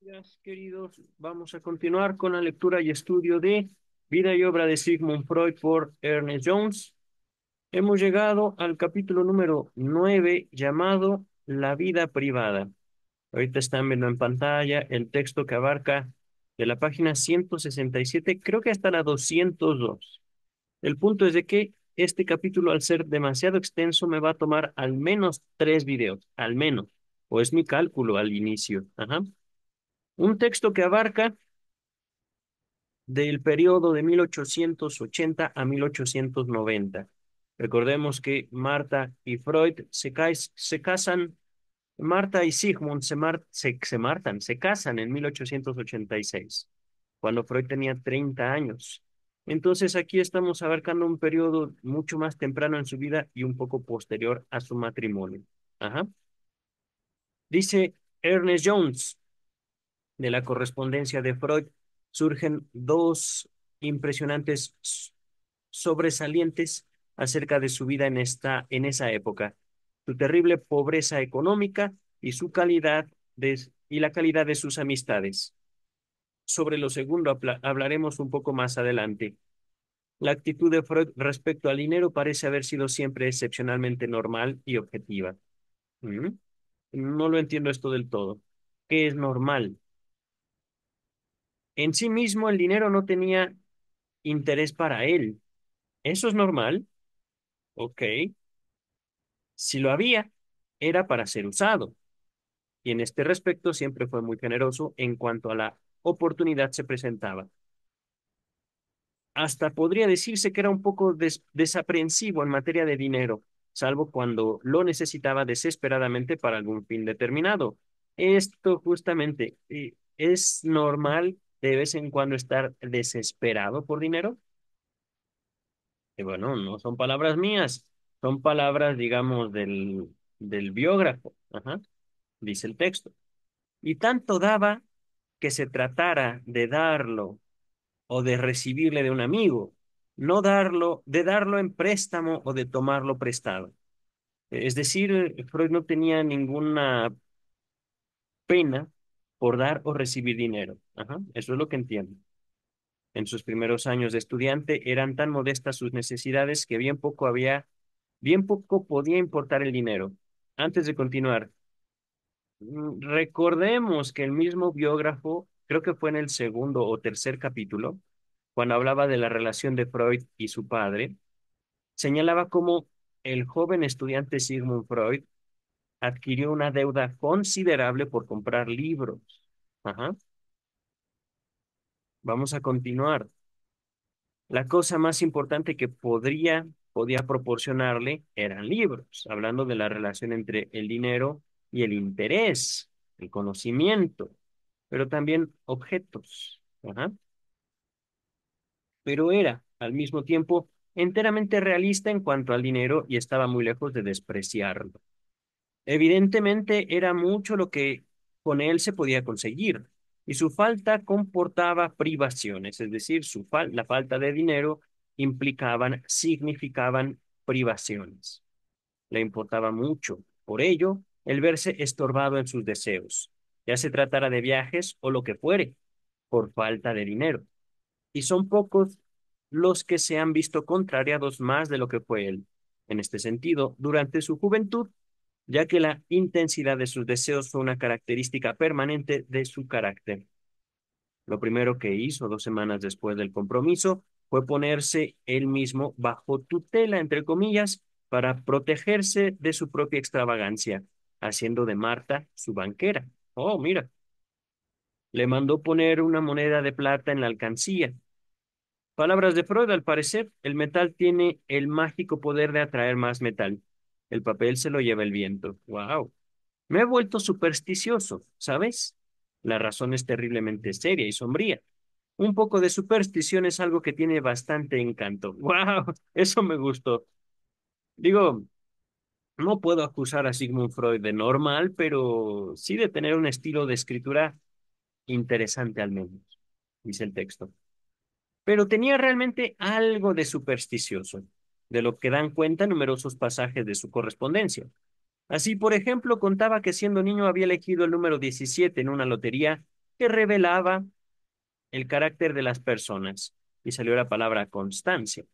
Días, queridos. Vamos a continuar con la lectura y estudio de Vida y obra de Sigmund Freud por Ernest Jones. Hemos llegado al capítulo número 9 llamado La vida privada. Ahorita están viendo en pantalla el texto que abarca de la página 167, creo que hasta la 202. El punto es de que este capítulo, al ser demasiado extenso, me va a tomar al menos 3 videos, al menos, o es mi cálculo al inicio. Ajá. Un texto que abarca del periodo de 1880 a 1890. Recordemos que Marta y Freud se casan, Marta y Sigmund se casan en 1886, cuando Freud tenía 30 años. Entonces aquí estamos abarcando un periodo mucho más temprano en su vida y un poco posterior a su matrimonio. Ajá. Dice Ernest Jones: de la correspondencia de Freud surgen dos impresionantes sobresalientes acerca de su vida en esa época: su terrible pobreza económica y y la calidad de sus amistades. Sobre lo segundo hablaremos un poco más adelante. La actitud de Freud respecto al dinero parece haber sido siempre excepcionalmente normal y objetiva. ¿Mm? No lo entiendo esto del todo. ¿Qué es normal? En sí mismo el dinero no tenía interés para él. ¿Eso es normal? Ok. Si lo había, era para ser usado. Y en este respecto siempre fue muy generoso en cuanto a la oportunidad se presentaba. Hasta podría decirse que era un poco desaprensivo en materia de dinero, salvo cuando lo necesitaba desesperadamente para algún fin determinado. Esto justamente, ¿es normal de vez en cuando estar desesperado por dinero? Y bueno, no son palabras mías, son palabras, digamos, del biógrafo. Ajá, dice el texto. Y tanto daba que se tratara de darlo o de recibirle de un amigo, no darlo, de darlo en préstamo o de tomarlo prestado. Es decir, Freud no tenía ninguna pena por dar o recibir dinero. Ajá, eso es lo que entiendo. En sus primeros años de estudiante eran tan modestas sus necesidades que bien poco podía importar el dinero. Antes de continuar, recordemos que el mismo biógrafo, creo que fue en el segundo o tercer capítulo, cuando hablaba de la relación de Freud y su padre, señalaba cómo el joven estudiante Sigmund Freud adquirió una deuda considerable por comprar libros. Ajá. Vamos a continuar. La cosa más importante que podía proporcionarle eran libros, hablando de la relación entre el dinero y el interés, el conocimiento, pero también objetos. Ajá. Pero era, al mismo tiempo, enteramente realista en cuanto al dinero y estaba muy lejos de despreciarlo. Evidentemente era mucho lo que con él se podía conseguir, y su falta comportaba privaciones, es decir, la falta de dinero significaban privaciones. Le importaba mucho, por ello, el verse estorbado en sus deseos, ya se tratara de viajes o lo que fuere, por falta de dinero. Y son pocos los que se han visto contrariados más de lo que fue él. En este sentido, durante su juventud, ya que la intensidad de sus deseos fue una característica permanente de su carácter. Lo primero que hizo 2 semanas después del compromiso fue ponerse él mismo bajo tutela, entre comillas, para protegerse de su propia extravagancia, haciendo de Marta su banquera. Oh, mira, le mandó poner una moneda de plata en la alcancía. Palabras de Freud: al parecer, el metal tiene el mágico poder de atraer más metal. El papel se lo lleva el viento. Wow. Me he vuelto supersticioso, ¿sabes? La razón es terriblemente seria y sombría. Un poco de superstición es algo que tiene bastante encanto. ¡Wow! Eso me gustó. Digo, no puedo acusar a Sigmund Freud de normal, pero sí de tener un estilo de escritura interesante al menos, dice el texto. Pero tenía realmente algo de supersticioso, de lo que dan cuenta numerosos pasajes de su correspondencia. Así, por ejemplo, contaba que siendo niño había elegido el número 17 en una lotería que revelaba el carácter de las personas. Y salió la palabra constancia,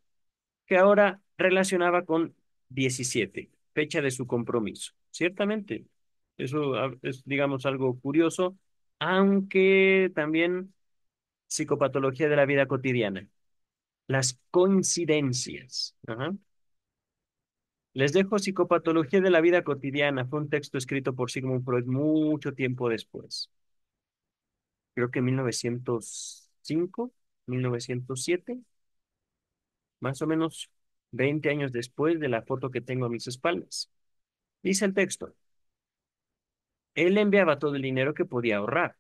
que ahora relacionaba con 17, fecha de su compromiso. Ciertamente, eso es, digamos, algo curioso, aunque también psicopatología de la vida cotidiana. Las coincidencias. Ajá. Les dejo Psicopatología de la vida cotidiana. Fue un texto escrito por Sigmund Freud mucho tiempo después. Creo que 1905, 1907, más o menos 20 años después de la foto que tengo a mis espaldas. Dice el texto, él enviaba todo el dinero que podía ahorrar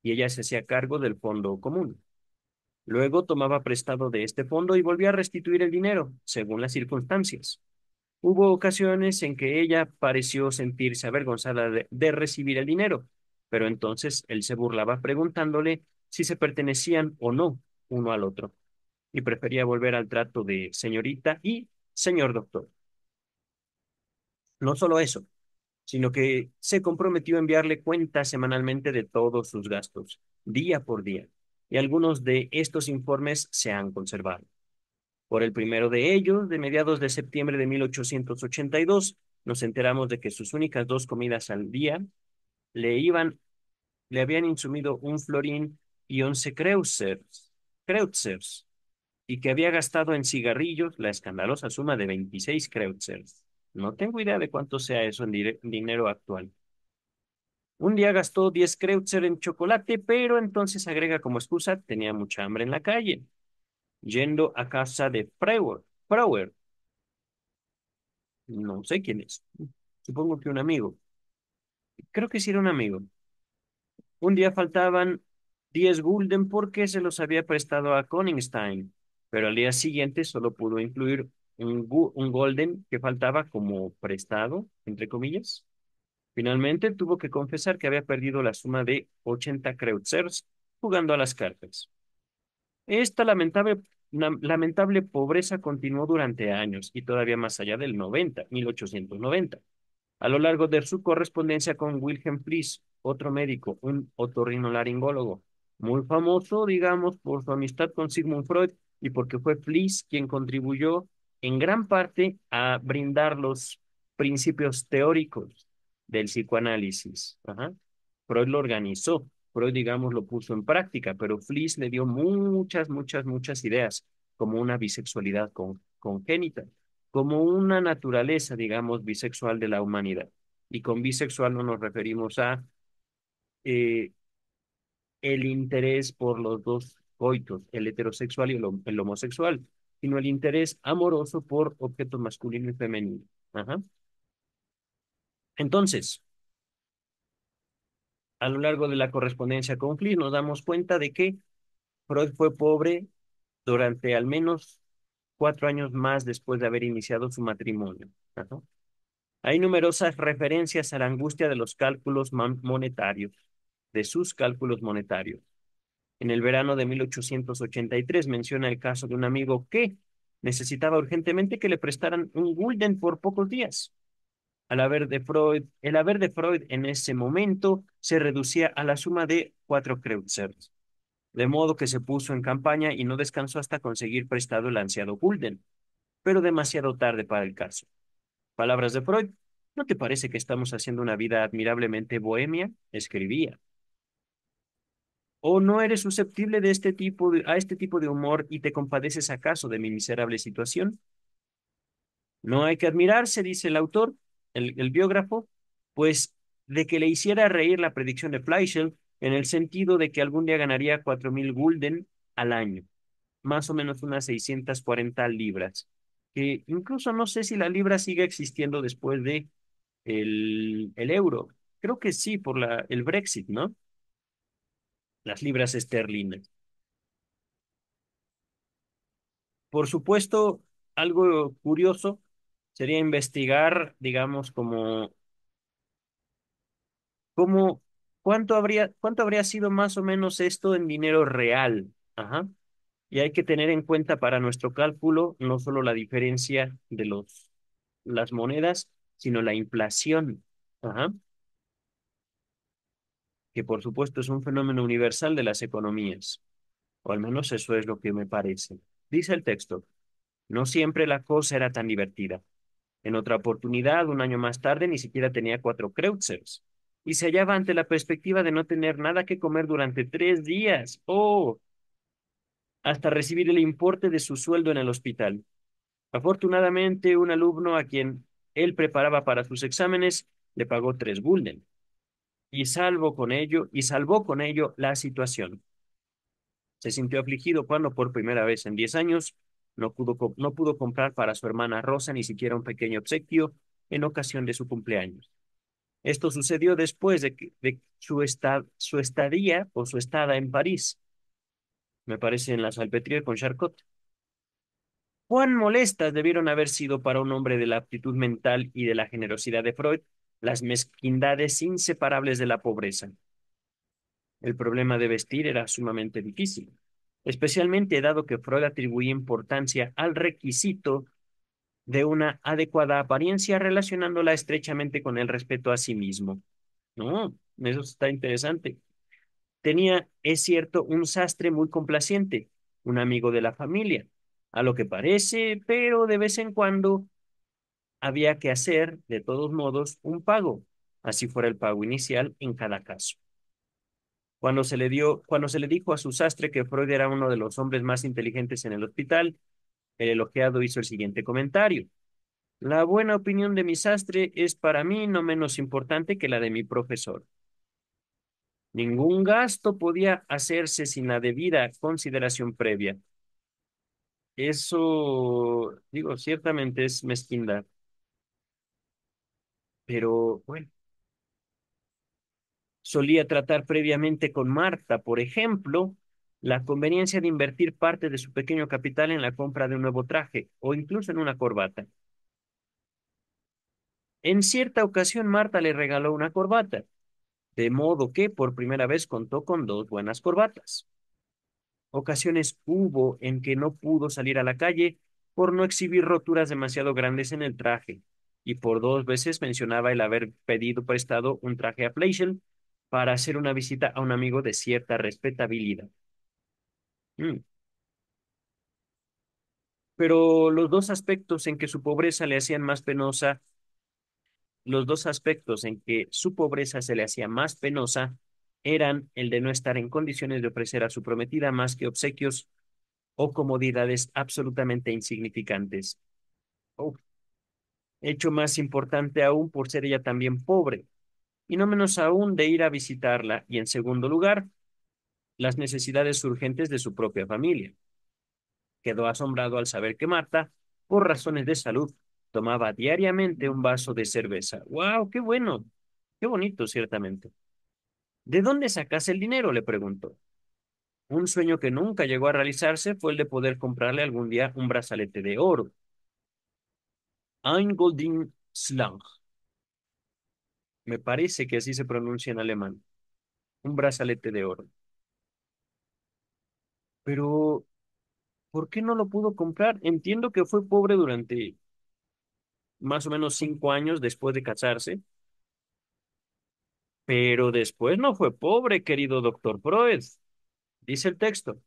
y ella se hacía cargo del fondo común. Luego tomaba prestado de este fondo y volvía a restituir el dinero, según las circunstancias. Hubo ocasiones en que ella pareció sentirse avergonzada de recibir el dinero, pero entonces él se burlaba preguntándole si se pertenecían o no uno al otro, y prefería volver al trato de señorita y señor doctor. No solo eso, sino que se comprometió a enviarle cuentas semanalmente de todos sus gastos, día por día, y algunos de estos informes se han conservado. Por el primero de ellos, de mediados de septiembre de 1882, nos enteramos de que sus únicas dos comidas al día le iban, le habían insumido un florín y 11 kreutzers, y que había gastado en cigarrillos la escandalosa suma de 26 kreutzers. No tengo idea de cuánto sea eso en dinero actual. Un día gastó 10 kreutzer en chocolate, pero entonces agrega como excusa, tenía mucha hambre en la calle, yendo a casa de Frauer, no sé quién es. Supongo que un amigo. Creo que sí era un amigo. Un día faltaban 10 gulden porque se los había prestado a Koningstein, pero al día siguiente solo pudo incluir un golden que faltaba como prestado, entre comillas. Finalmente tuvo que confesar que había perdido la suma de 80 kreutzers jugando a las cartas. Esta lamentable pobreza continuó durante años y todavía más allá del 1890. A lo largo de su correspondencia con Wilhelm Fliess, otro médico, un otorrinolaringólogo, muy famoso, digamos, por su amistad con Sigmund Freud y porque fue Fliess quien contribuyó en gran parte a brindar los principios teóricos del psicoanálisis. Ajá. Freud lo organizó, Freud, digamos, lo puso en práctica, pero Fliess le dio muchas ideas, como una bisexualidad congénita, como una naturaleza, digamos, bisexual de la humanidad. Y con bisexual no nos referimos a eh, el interés por los dos coitos, el heterosexual y el homosexual, sino el interés amoroso por objetos masculino y femenino. Ajá. Entonces, a lo largo de la correspondencia con Fliss nos damos cuenta de que Freud fue pobre durante al menos 4 años más después de haber iniciado su matrimonio. Ajá. Hay numerosas referencias a la angustia de los cálculos monetarios, de sus cálculos monetarios. En el verano de 1883 menciona el caso de un amigo que necesitaba urgentemente que le prestaran un gulden por pocos días. El haber de Freud en ese momento se reducía a la suma de 4 kreutzers, de modo que se puso en campaña y no descansó hasta conseguir prestado el ansiado gulden, pero demasiado tarde para el caso. Palabras de Freud. ¿No te parece que estamos haciendo una vida admirablemente bohemia? Escribía. ¿O no eres susceptible a este tipo de humor y te compadeces acaso de mi miserable situación? No hay que admirarse, dice el autor, el biógrafo, pues de que le hiciera reír la predicción de Fleischl en el sentido de que algún día ganaría 4.000 gulden al año, más o menos unas 640 libras, que incluso no sé si la libra sigue existiendo después de el euro. Creo que sí, por el Brexit, ¿no? Las libras esterlinas. Por supuesto, algo curioso sería investigar, digamos, cómo, cuánto habría sido más o menos esto en dinero real. Ajá. Y hay que tener en cuenta para nuestro cálculo no solo la diferencia de las monedas, sino la inflación. Ajá. que por supuesto es un fenómeno universal de las economías, o al menos eso es lo que me parece. Dice el texto, no siempre la cosa era tan divertida. En otra oportunidad, un año más tarde, ni siquiera tenía 4 kreutzers y se hallaba ante la perspectiva de no tener nada que comer durante 3 días. ¡Oh! Hasta recibir el importe de su sueldo en el hospital. Afortunadamente, un alumno a quien él preparaba para sus exámenes le pagó 3 gulden y salvó con ello la situación. Se sintió afligido cuando por primera vez en 10 años no pudo comprar para su hermana Rosa ni siquiera un pequeño obsequio en ocasión de su cumpleaños. Esto sucedió después de su estadía o su estada en París, me parece en la Salpêtrière con Charcot. Cuán molestas debieron haber sido para un hombre de la aptitud mental y de la generosidad de Freud las mezquindades inseparables de la pobreza. El problema de vestir era sumamente difícil, especialmente dado que Freud atribuía importancia al requisito de una adecuada apariencia relacionándola estrechamente con el respeto a sí mismo. No, eso está interesante. Tenía, es cierto, un sastre muy complaciente, un amigo de la familia, a lo que parece, pero de vez en cuando había que hacer, de todos modos, un pago, así fuera el pago inicial en cada caso. Cuando se le dijo a su sastre que Freud era uno de los hombres más inteligentes en el hospital, el elogiado hizo el siguiente comentario. La buena opinión de mi sastre es para mí no menos importante que la de mi profesor. Ningún gasto podía hacerse sin la debida consideración previa. Eso, digo, ciertamente es mezquindad, pero bueno, solía tratar previamente con Marta, por ejemplo, la conveniencia de invertir parte de su pequeño capital en la compra de un nuevo traje o incluso en una corbata. En cierta ocasión, Marta le regaló una corbata, de modo que por primera vez contó con 2 buenas corbatas. Ocasiones hubo en que no pudo salir a la calle por no exhibir roturas demasiado grandes en el traje, y por 2 veces mencionaba el haber pedido prestado un traje a Fleischl para hacer una visita a un amigo de cierta respetabilidad. Mm. Pero los dos aspectos en que su pobreza se le hacía más penosa eran el de no estar en condiciones de ofrecer a su prometida más que obsequios o comodidades absolutamente insignificantes. Oh, hecho más importante aún por ser ella también pobre, y no menos aún de ir a visitarla, y en segundo lugar, las necesidades urgentes de su propia familia. Quedó asombrado al saber que Marta, por razones de salud, tomaba diariamente un vaso de cerveza. ¡Wow! ¡Qué bueno! ¡Qué bonito, ciertamente! ¿De dónde sacas el dinero? Le preguntó. Un sueño que nunca llegó a realizarse fue el de poder comprarle algún día un brazalete de oro. Ein golden Slang. Me parece que así se pronuncia en alemán. Un brazalete de oro. Pero, ¿por qué no lo pudo comprar? Entiendo que fue pobre durante más o menos 5 años después de casarse, pero después no fue pobre, querido doctor Freud. Dice el texto.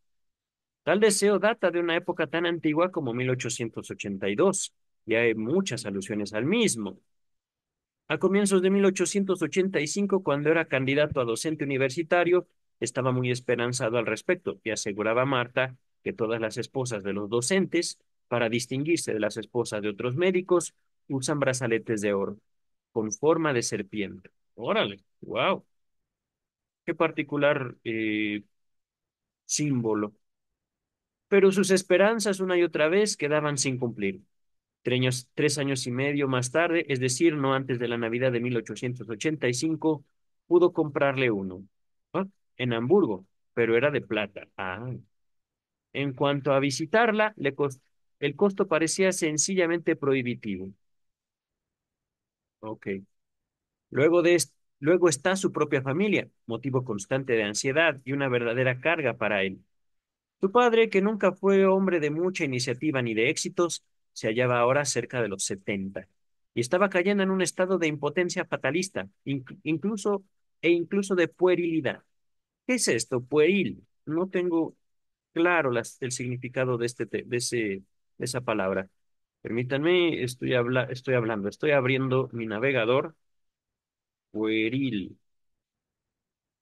Tal deseo data de una época tan antigua como 1882, y hay muchas alusiones al mismo. A comienzos de 1885, cuando era candidato a docente universitario, estaba muy esperanzado al respecto y aseguraba a Marta que todas las esposas de los docentes, para distinguirse de las esposas de otros médicos, usan brazaletes de oro con forma de serpiente. Órale, wow, qué particular símbolo. Pero sus esperanzas una y otra vez quedaban sin cumplir. 3 años y medio más tarde, es decir, no antes de la Navidad de 1885, pudo comprarle uno. Ah, en Hamburgo, pero era de plata. Ah. En cuanto a visitarla, el costo parecía sencillamente prohibitivo. Ok. Luego está su propia familia, motivo constante de ansiedad y una verdadera carga para él. Su padre, que nunca fue hombre de mucha iniciativa ni de éxitos, se hallaba ahora cerca de los 70 y estaba cayendo en un estado de impotencia fatalista. Incluso e incluso de puerilidad. ¿Qué es esto? Pueril. No tengo claro el significado de, de esa palabra. Permítanme, estoy abriendo mi navegador. Pueril.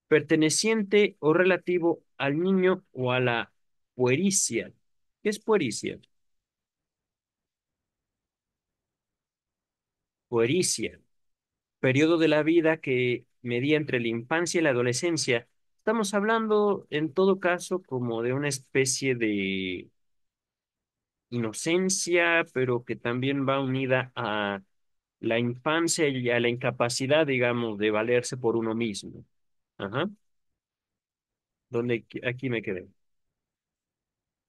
Perteneciente o relativo al niño o a la puericia. ¿Qué es puericia? Puericia. Periodo de la vida que medía entre la infancia y la adolescencia. Estamos hablando, en todo caso, como de una especie de inocencia, pero que también va unida a la infancia y a la incapacidad, digamos, de valerse por uno mismo. Ajá. Donde aquí me quedé.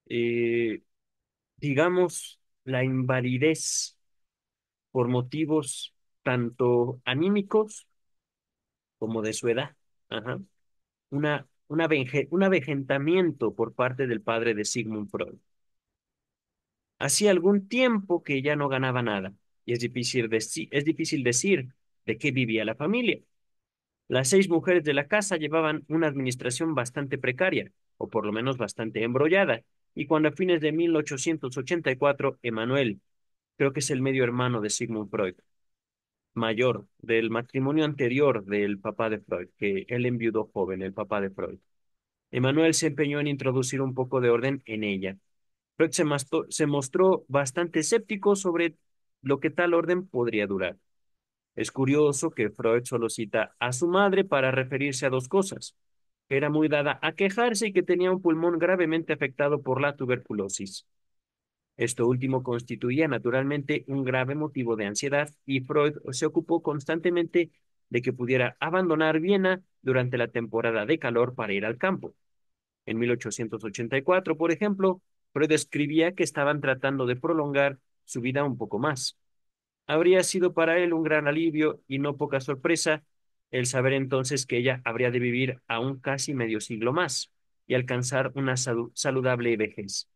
Eh, digamos, la invalidez por motivos tanto anímicos como de su edad. Ajá. Un avejentamiento por parte del padre de Sigmund Freud. Hacía algún tiempo que ya no ganaba nada, y es difícil decir de qué vivía la familia. Las seis mujeres de la casa llevaban una administración bastante precaria, o por lo menos bastante embrollada, y cuando a fines de 1884, Emanuel, creo que es el medio hermano de Sigmund Freud, mayor del matrimonio anterior del papá de Freud, que él enviudó joven, el papá de Freud. Emanuel se empeñó en introducir un poco de orden en ella. Freud se mostró bastante escéptico sobre lo que tal orden podría durar. Es curioso que Freud solo cita a su madre para referirse a dos cosas, que era muy dada a quejarse y que tenía un pulmón gravemente afectado por la tuberculosis. Esto último constituía naturalmente un grave motivo de ansiedad y Freud se ocupó constantemente de que pudiera abandonar Viena durante la temporada de calor para ir al campo. En 1884, por ejemplo, Freud escribía que estaban tratando de prolongar su vida un poco más. Habría sido para él un gran alivio y no poca sorpresa el saber entonces que ella habría de vivir aún casi medio siglo más y alcanzar una saludable vejez.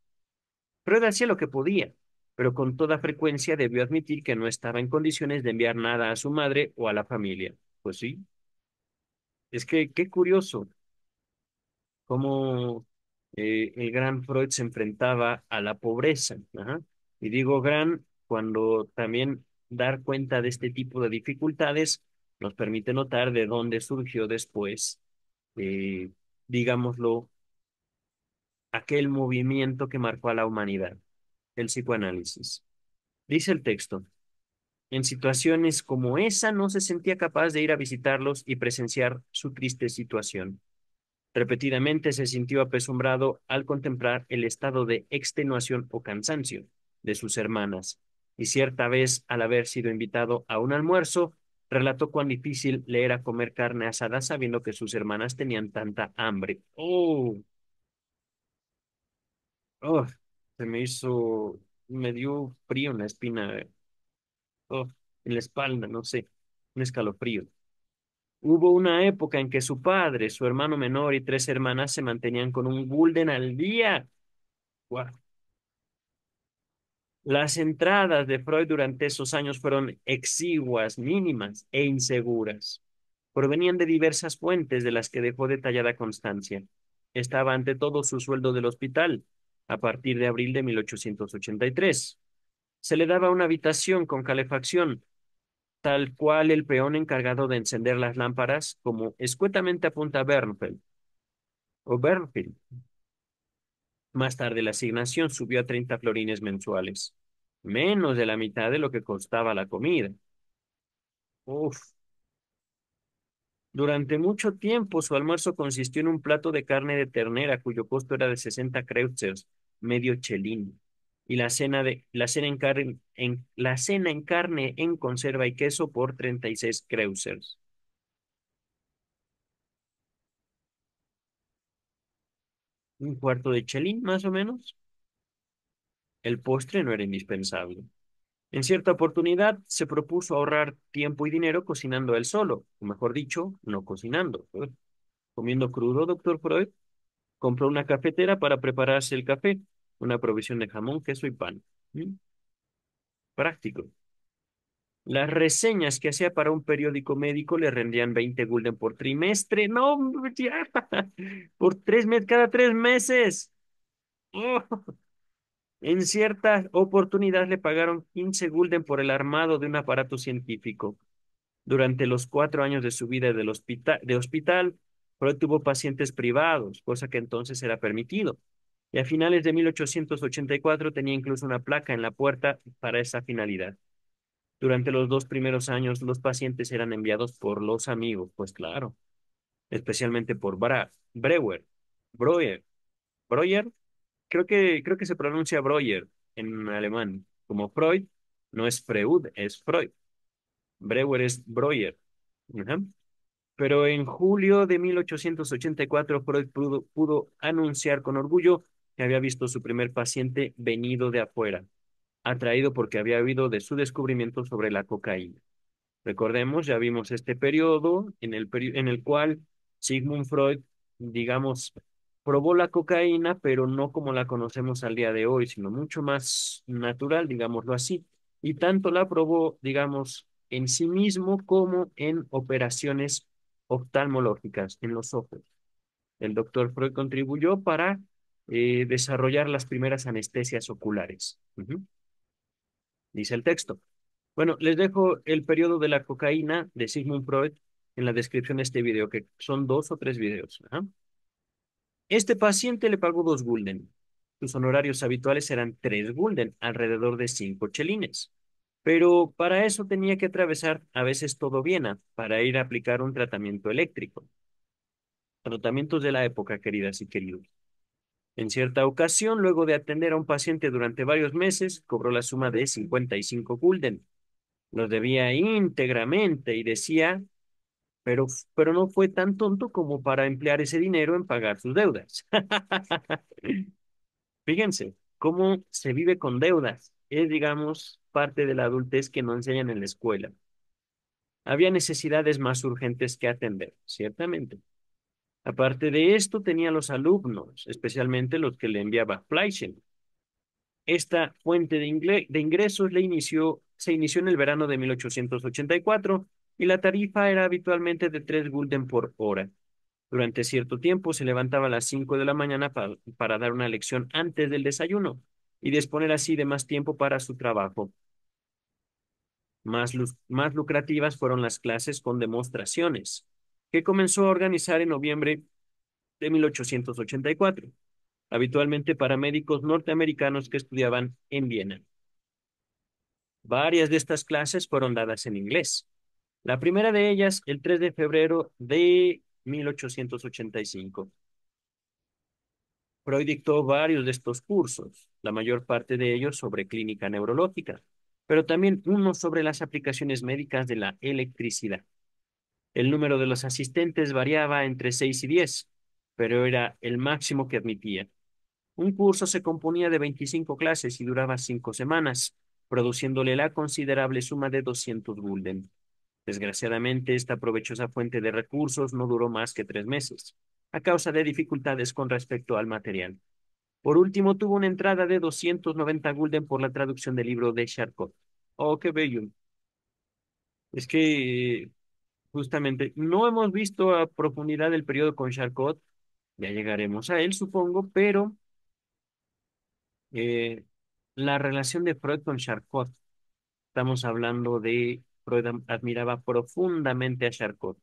Freud hacía lo que podía, pero con toda frecuencia debió admitir que no estaba en condiciones de enviar nada a su madre o a la familia. Pues sí, es que qué curioso cómo el gran Freud se enfrentaba a la pobreza. Ajá. Y digo gran cuando también dar cuenta de este tipo de dificultades nos permite notar de dónde surgió después, eh, digámoslo, aquel movimiento que marcó a la humanidad, el psicoanálisis. Dice el texto. En situaciones como esa no se sentía capaz de ir a visitarlos y presenciar su triste situación. Repetidamente se sintió apesumbrado al contemplar el estado de extenuación o cansancio de sus hermanas, y cierta vez, al haber sido invitado a un almuerzo, relató cuán difícil le era comer carne asada sabiendo que sus hermanas tenían tanta hambre. ¡Oh! ¡Oh! Se me hizo, me dio frío en la espina, ¡oh! En la espalda, no sé, un escalofrío. Hubo una época en que su padre, su hermano menor y tres hermanas se mantenían con un gulden al día. Guau. Las entradas de Freud durante esos años fueron exiguas, mínimas e inseguras. Provenían de diversas fuentes de las que dejó detallada constancia. Estaba ante todo su sueldo del hospital, a partir de abril de 1883. Se le daba una habitación con calefacción, tal cual el peón encargado de encender las lámparas, como escuetamente apunta Bernfeld o Bernfield. Más tarde la asignación subió a 30 florines mensuales, menos de la mitad de lo que costaba la comida. Uf. Durante mucho tiempo su almuerzo consistió en un plato de carne de ternera cuyo costo era de 60 kreuzers, medio chelín, y la cena en carne en conserva y queso por 36 kreuzers. Un cuarto de chelín, más o menos. El postre no era indispensable. En cierta oportunidad se propuso ahorrar tiempo y dinero cocinando él solo, o mejor dicho, no cocinando. Comiendo crudo, doctor Freud, compró una cafetera para prepararse el café, una provisión de jamón, queso y pan. ¿Mm? Práctico. Las reseñas que hacía para un periódico médico le rendían 20 gulden por trimestre. No, hombre, ya. Por 3 meses, cada 3 meses. Oh, en cierta oportunidad le pagaron 15 gulden por el armado de un aparato científico. Durante los 4 años de su vida de hospital, Freud tuvo pacientes privados, cosa que entonces era permitido. Y a finales de 1884 tenía incluso una placa en la puerta para esa finalidad. Durante los 2 primeros años, los pacientes eran enviados por los amigos, pues claro, especialmente por Breuer, Breuer, Breuer, creo que se pronuncia Breuer en alemán, como Freud, no es Freud, es Freud. Breuer es Breuer. Ajá. Pero en julio de 1884, Freud pudo anunciar con orgullo que había visto su primer paciente venido de afuera, atraído porque había oído de su descubrimiento sobre la cocaína. Recordemos, ya vimos este periodo en el cual Sigmund Freud, digamos, probó la cocaína, pero no como la conocemos al día de hoy, sino mucho más natural, digámoslo así. Y tanto la probó, digamos, en sí mismo como en operaciones oftalmológicas en los ojos. El doctor Freud contribuyó para desarrollar las primeras anestesias oculares. Ujú. Dice el texto. Bueno, les dejo el periodo de la cocaína de Sigmund Freud en la descripción de este video, que son 2 o 3 videos. Ajá. Este paciente le pagó 2 gulden. Sus honorarios habituales eran 3 gulden, alrededor de 5 chelines. Pero para eso tenía que atravesar a veces todo Viena para ir a aplicar un tratamiento eléctrico. Tratamientos de la época, queridas y queridos. En cierta ocasión, luego de atender a un paciente durante varios meses, cobró la suma de 55 gulden. Los debía íntegramente y decía, pero no fue tan tonto como para emplear ese dinero en pagar sus deudas. Fíjense, cómo se vive con deudas. Es, digamos, parte de la adultez que no enseñan en la escuela. Había necesidades más urgentes que atender, ciertamente. Aparte de esto, tenía los alumnos, especialmente los que le enviaba Fleischmann. Esta fuente de ingresos se inició en el verano de 1884 y la tarifa era habitualmente de 3 gulden por hora. Durante cierto tiempo se levantaba a las 5 de la mañana para dar una lección antes del desayuno y disponer así de más tiempo para su trabajo. Más lucrativas fueron las clases con demostraciones, que comenzó a organizar en noviembre de 1884, habitualmente para médicos norteamericanos que estudiaban en Viena. Varias de estas clases fueron dadas en inglés. La primera de ellas el 3 de febrero de 1885. Freud dictó varios de estos cursos, la mayor parte de ellos sobre clínica neurológica, pero también uno sobre las aplicaciones médicas de la electricidad. El número de los asistentes variaba entre 6 y 10, pero era el máximo que admitía. Un curso se componía de 25 clases y duraba 5 semanas, produciéndole la considerable suma de 200 gulden. Desgraciadamente, esta provechosa fuente de recursos no duró más que 3 meses, a causa de dificultades con respecto al material. Por último, tuvo una entrada de 290 gulden por la traducción del libro de Charcot. Oh, qué bello. Es que justamente no hemos visto a profundidad el periodo con Charcot, ya llegaremos a él, supongo, pero eh, la relación de Freud con Charcot, estamos hablando de Freud admiraba profundamente a Charcot.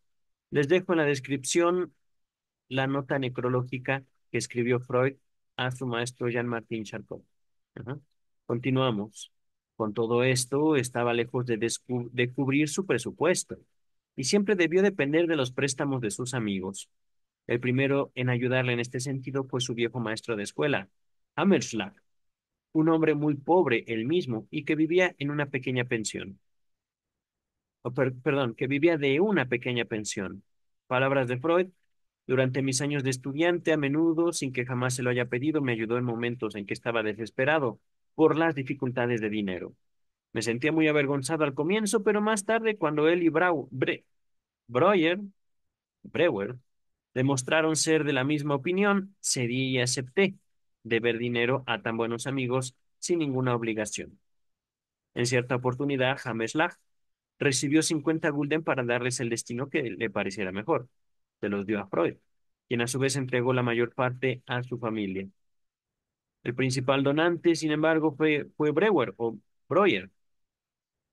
Les dejo en la descripción la nota necrológica que escribió Freud a su maestro Jean-Martin Charcot. Ajá. Continuamos. Con todo esto, estaba lejos de cubrir su presupuesto y siempre debió depender de los préstamos de sus amigos. El primero en ayudarle en este sentido fue su viejo maestro de escuela, Hammerschlag, un hombre muy pobre él mismo y que vivía en una pequeña pensión. Perdón, que vivía de una pequeña pensión. Palabras de Freud: durante mis años de estudiante, a menudo, sin que jamás se lo haya pedido, me ayudó en momentos en que estaba desesperado por las dificultades de dinero. Me sentía muy avergonzado al comienzo, pero más tarde, cuando él y Breuer, Breuer demostraron ser de la misma opinión, cedí y acepté deber dinero a tan buenos amigos sin ninguna obligación. En cierta oportunidad, James Lach recibió 50 gulden para darles el destino que le pareciera mejor. Se los dio a Freud, quien a su vez entregó la mayor parte a su familia. El principal donante, sin embargo, fue Breuer o Breuer.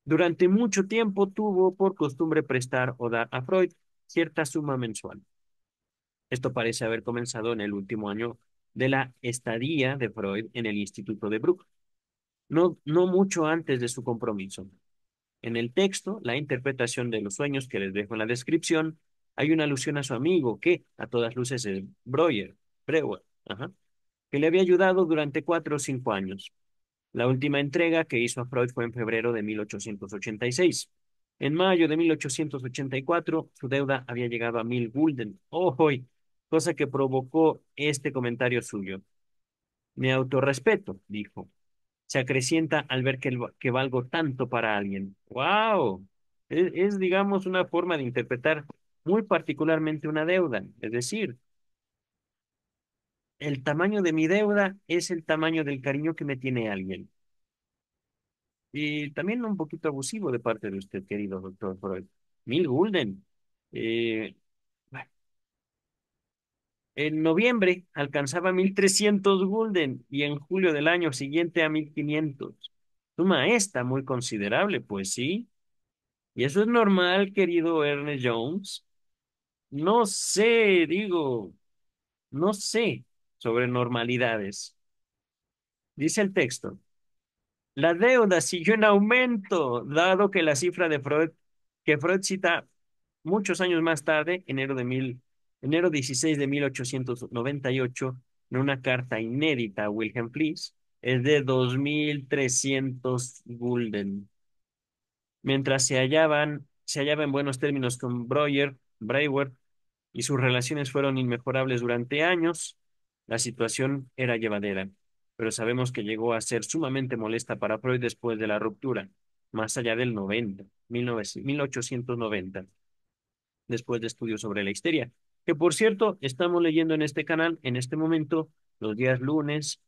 Durante mucho tiempo tuvo por costumbre prestar o dar a Freud cierta suma mensual. Esto parece haber comenzado en el último año de la estadía de Freud en el Instituto de Bruck, no mucho antes de su compromiso. En el texto, la interpretación de los sueños que les dejo en la descripción, hay una alusión a su amigo que, a todas luces, es Breuer, ajá, que le había ayudado durante 4 o 5 años. La última entrega que hizo a Freud fue en febrero de 1886. En mayo de 1884, su deuda había llegado a 1000 gulden. ¡Oy! Cosa que provocó este comentario suyo. Mi autorrespeto, dijo, se acrecienta al ver que valgo tanto para alguien. ¡Wow! Digamos, una forma de interpretar muy particularmente una deuda. Es decir, el tamaño de mi deuda es el tamaño del cariño que me tiene alguien. Y también un poquito abusivo de parte de usted, querido doctor Freud. 1000 gulden. Eh, bueno, en noviembre alcanzaba 1300 gulden y en julio del año siguiente a 1500. Suma esta muy considerable, pues sí. Y eso es normal, querido Ernest Jones. No sé, digo, no sé sobre normalidades. Dice el texto. La deuda siguió en aumento, dado que la cifra que Freud cita muchos años más tarde, enero 16 de 1898, en una carta inédita a Wilhelm Fliess, es de 2300 gulden. Mientras se hallaba en buenos términos con Breuer, y sus relaciones fueron inmejorables durante años, la situación era llevadera, pero sabemos que llegó a ser sumamente molesta para Freud después de la ruptura, más allá del 1890, después de estudios sobre la histeria, que por cierto, estamos leyendo en este canal, en este momento, los días lunes,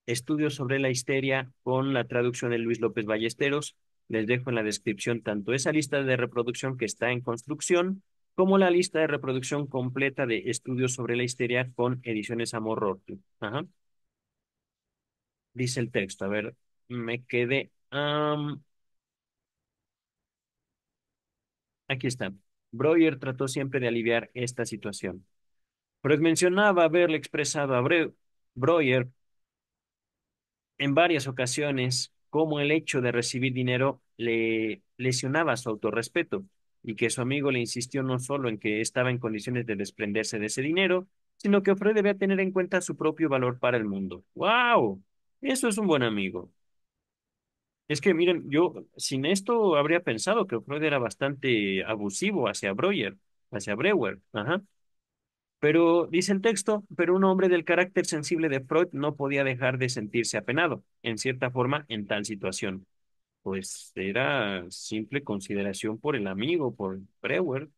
estudios sobre la histeria con la traducción de Luis López Ballesteros. Les dejo en la descripción tanto esa lista de reproducción que está en construcción, como la lista de reproducción completa de estudios sobre la histeria con ediciones Amor Rotu. Ajá. Dice el texto, a ver, me quedé. Aquí está. Breuer trató siempre de aliviar esta situación. Freud mencionaba haberle expresado a Breuer en varias ocasiones cómo el hecho de recibir dinero le lesionaba su autorrespeto y que su amigo le insistió no solo en que estaba en condiciones de desprenderse de ese dinero, sino que Freud debía tener en cuenta su propio valor para el mundo. ¡Wow! Eso es un buen amigo. Es que, miren, yo sin esto habría pensado que Freud era bastante abusivo hacia Breuer. Ajá. Pero, dice el texto, pero un hombre del carácter sensible de Freud no podía dejar de sentirse apenado, en cierta forma, en tal situación. Pues era simple consideración por el amigo, por Breuer.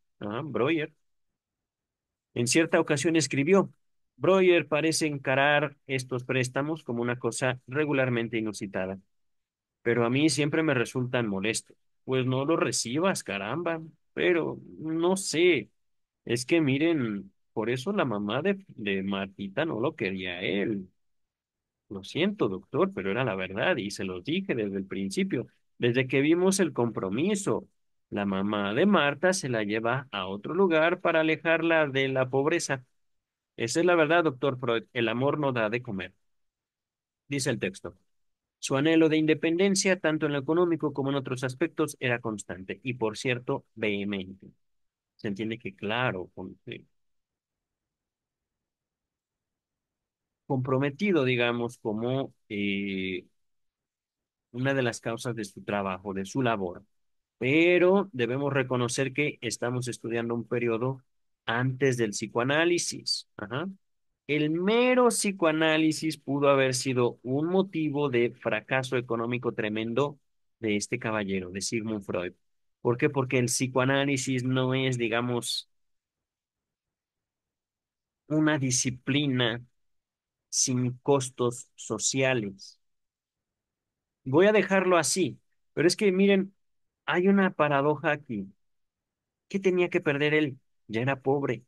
En cierta ocasión escribió, Breuer parece encarar estos préstamos como una cosa regularmente inusitada, pero a mí siempre me resultan molestos. Pues no los recibas, caramba, pero no sé. Es que miren, por eso la mamá de Martita no lo quería a él. Lo siento, doctor, pero era la verdad y se los dije desde el principio, desde que vimos el compromiso. La mamá de Marta se la lleva a otro lugar para alejarla de la pobreza. Esa es la verdad, doctor Freud. El amor no da de comer. Dice el texto. Su anhelo de independencia, tanto en lo económico como en otros aspectos, era constante y, por cierto, vehemente. Se entiende que, claro, comprometido, digamos, como una de las causas de su trabajo, de su labor. Pero debemos reconocer que estamos estudiando un periodo antes del psicoanálisis. Ajá. El mero psicoanálisis pudo haber sido un motivo de fracaso económico tremendo de este caballero, de Sigmund Freud. ¿Por qué? Porque el psicoanálisis no es, digamos, una disciplina sin costos sociales. Voy a dejarlo así, pero es que miren, hay una paradoja aquí. ¿Qué tenía que perder él? Ya era pobre.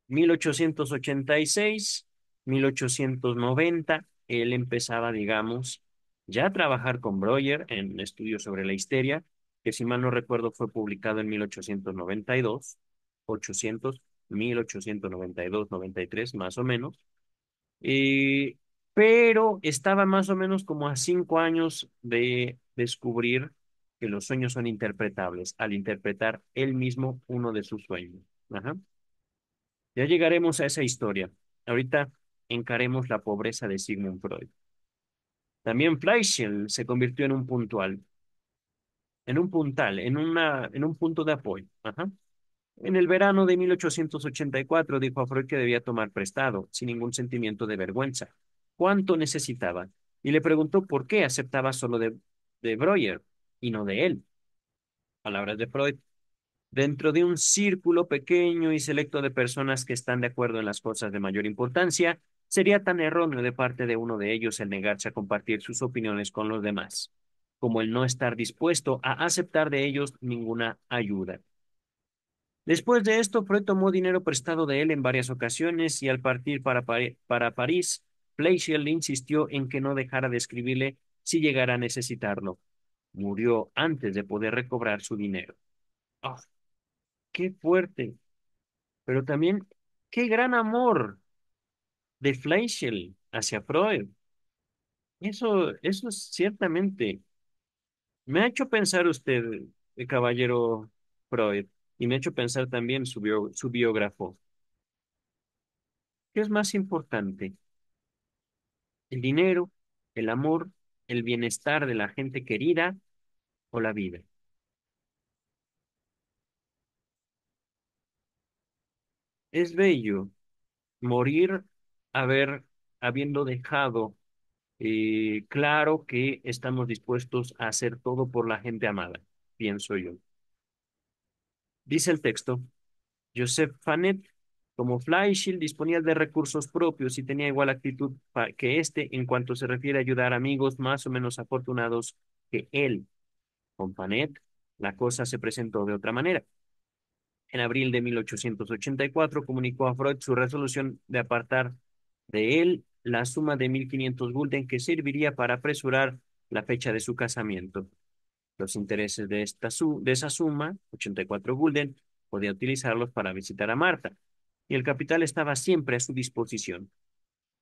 1886, 1890, él empezaba, digamos, ya a trabajar con Breuer en estudios sobre la histeria, que si mal no recuerdo fue publicado en 1892, 1892, 93, más o menos. Eh, pero estaba más o menos como a 5 años de descubrir que los sueños son interpretables, al interpretar él mismo uno de sus sueños. Ajá. Ya llegaremos a esa historia. Ahorita encaremos la pobreza de Sigmund Freud. También Fleischl se convirtió en un puntual, en un puntal, en un punto de apoyo. Ajá. En el verano de 1884 dijo a Freud que debía tomar prestado, sin ningún sentimiento de vergüenza. ¿Cuánto necesitaba? Y le preguntó por qué aceptaba solo de Breuer y no de él. Palabras de Freud. Dentro de un círculo pequeño y selecto de personas que están de acuerdo en las cosas de mayor importancia, sería tan erróneo de parte de uno de ellos el negarse a compartir sus opiniones con los demás, como el no estar dispuesto a aceptar de ellos ninguna ayuda. Después de esto, Freud tomó dinero prestado de él en varias ocasiones y al partir para París, Fleischl insistió en que no dejara de escribirle si llegara a necesitarlo. Murió antes de poder recobrar su dinero. ¡Ah, qué fuerte! Pero también, qué gran amor de Fleischl hacia Freud. Eso es ciertamente. Me ha hecho pensar usted, caballero Freud, y me ha hecho pensar también su biógrafo. ¿Qué es más importante? ¿El dinero, el amor, el bienestar de la gente querida o la vida? Es bello morir haber, habiendo dejado claro que estamos dispuestos a hacer todo por la gente amada, pienso yo. Dice el texto, Joseph Fanet, como Fleischl disponía de recursos propios y tenía igual actitud que éste en cuanto se refiere a ayudar a amigos más o menos afortunados que él. Con Fanet, la cosa se presentó de otra manera. En abril de 1884 comunicó a Freud su resolución de apartar de él la suma de 1.500 gulden que serviría para apresurar la fecha de su casamiento. Los intereses de esa suma, 84 gulden, podía utilizarlos para visitar a Marta, y el capital estaba siempre a su disposición.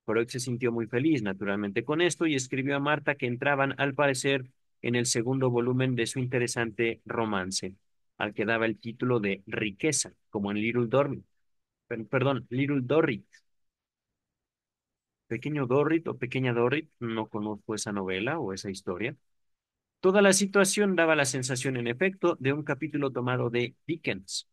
Freud se sintió muy feliz, naturalmente, con esto y escribió a Marta que entraban, al parecer, en el segundo volumen de su interesante romance, al que daba el título de Riqueza, como en Little Dorrit. Perdón, Little Dorrit. Pequeño Dorrit o Pequeña Dorrit, no conozco esa novela o esa historia. Toda la situación daba la sensación, en efecto, de un capítulo tomado de Dickens.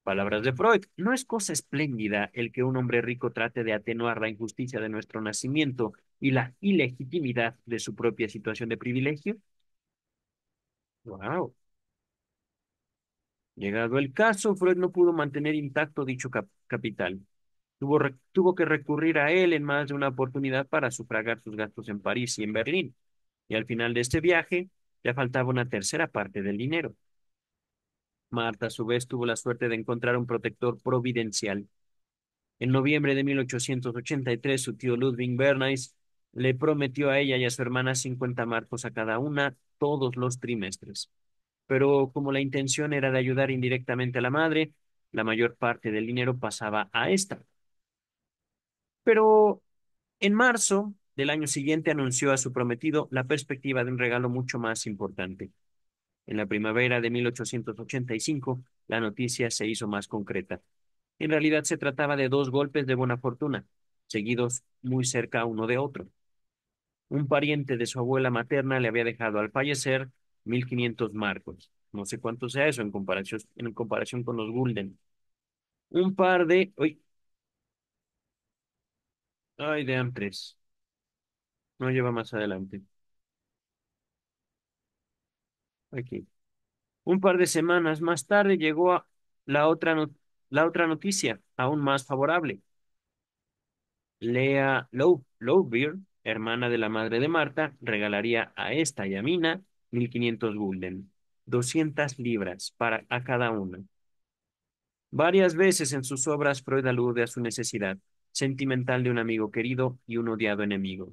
Palabras de Freud, ¿no es cosa espléndida el que un hombre rico trate de atenuar la injusticia de nuestro nacimiento y la ilegitimidad de su propia situación de privilegio? Wow. Llegado el caso, Freud no pudo mantener intacto dicho capital. Tuvo que recurrir a él en más de una oportunidad para sufragar sus gastos en París y en Berlín. Y al final de este viaje, ya faltaba una tercera parte del dinero. Marta, a su vez, tuvo la suerte de encontrar un protector providencial. En noviembre de 1883, su tío Ludwig Bernays le prometió a ella y a su hermana 50 marcos a cada una todos los trimestres. Pero como la intención era de ayudar indirectamente a la madre, la mayor parte del dinero pasaba a esta. Pero en marzo del año siguiente anunció a su prometido la perspectiva de un regalo mucho más importante. En la primavera de 1885, la noticia se hizo más concreta. En realidad se trataba de dos golpes de buena fortuna, seguidos muy cerca uno de otro. Un pariente de su abuela materna le había dejado al fallecer 1.500 marcos. No sé cuánto sea eso en comparación con los gulden. Un par de... Uy, ay, de tres. No lleva más adelante. Aquí. Un par de semanas más tarde llegó la otra noticia, aún más favorable. Lea Lovebeer, hermana de la madre de Marta, regalaría a esta y a Mina 1.500 gulden, 200 libras para a cada uno. Varias veces en sus obras Freud alude a su necesidad sentimental de un amigo querido y un odiado enemigo.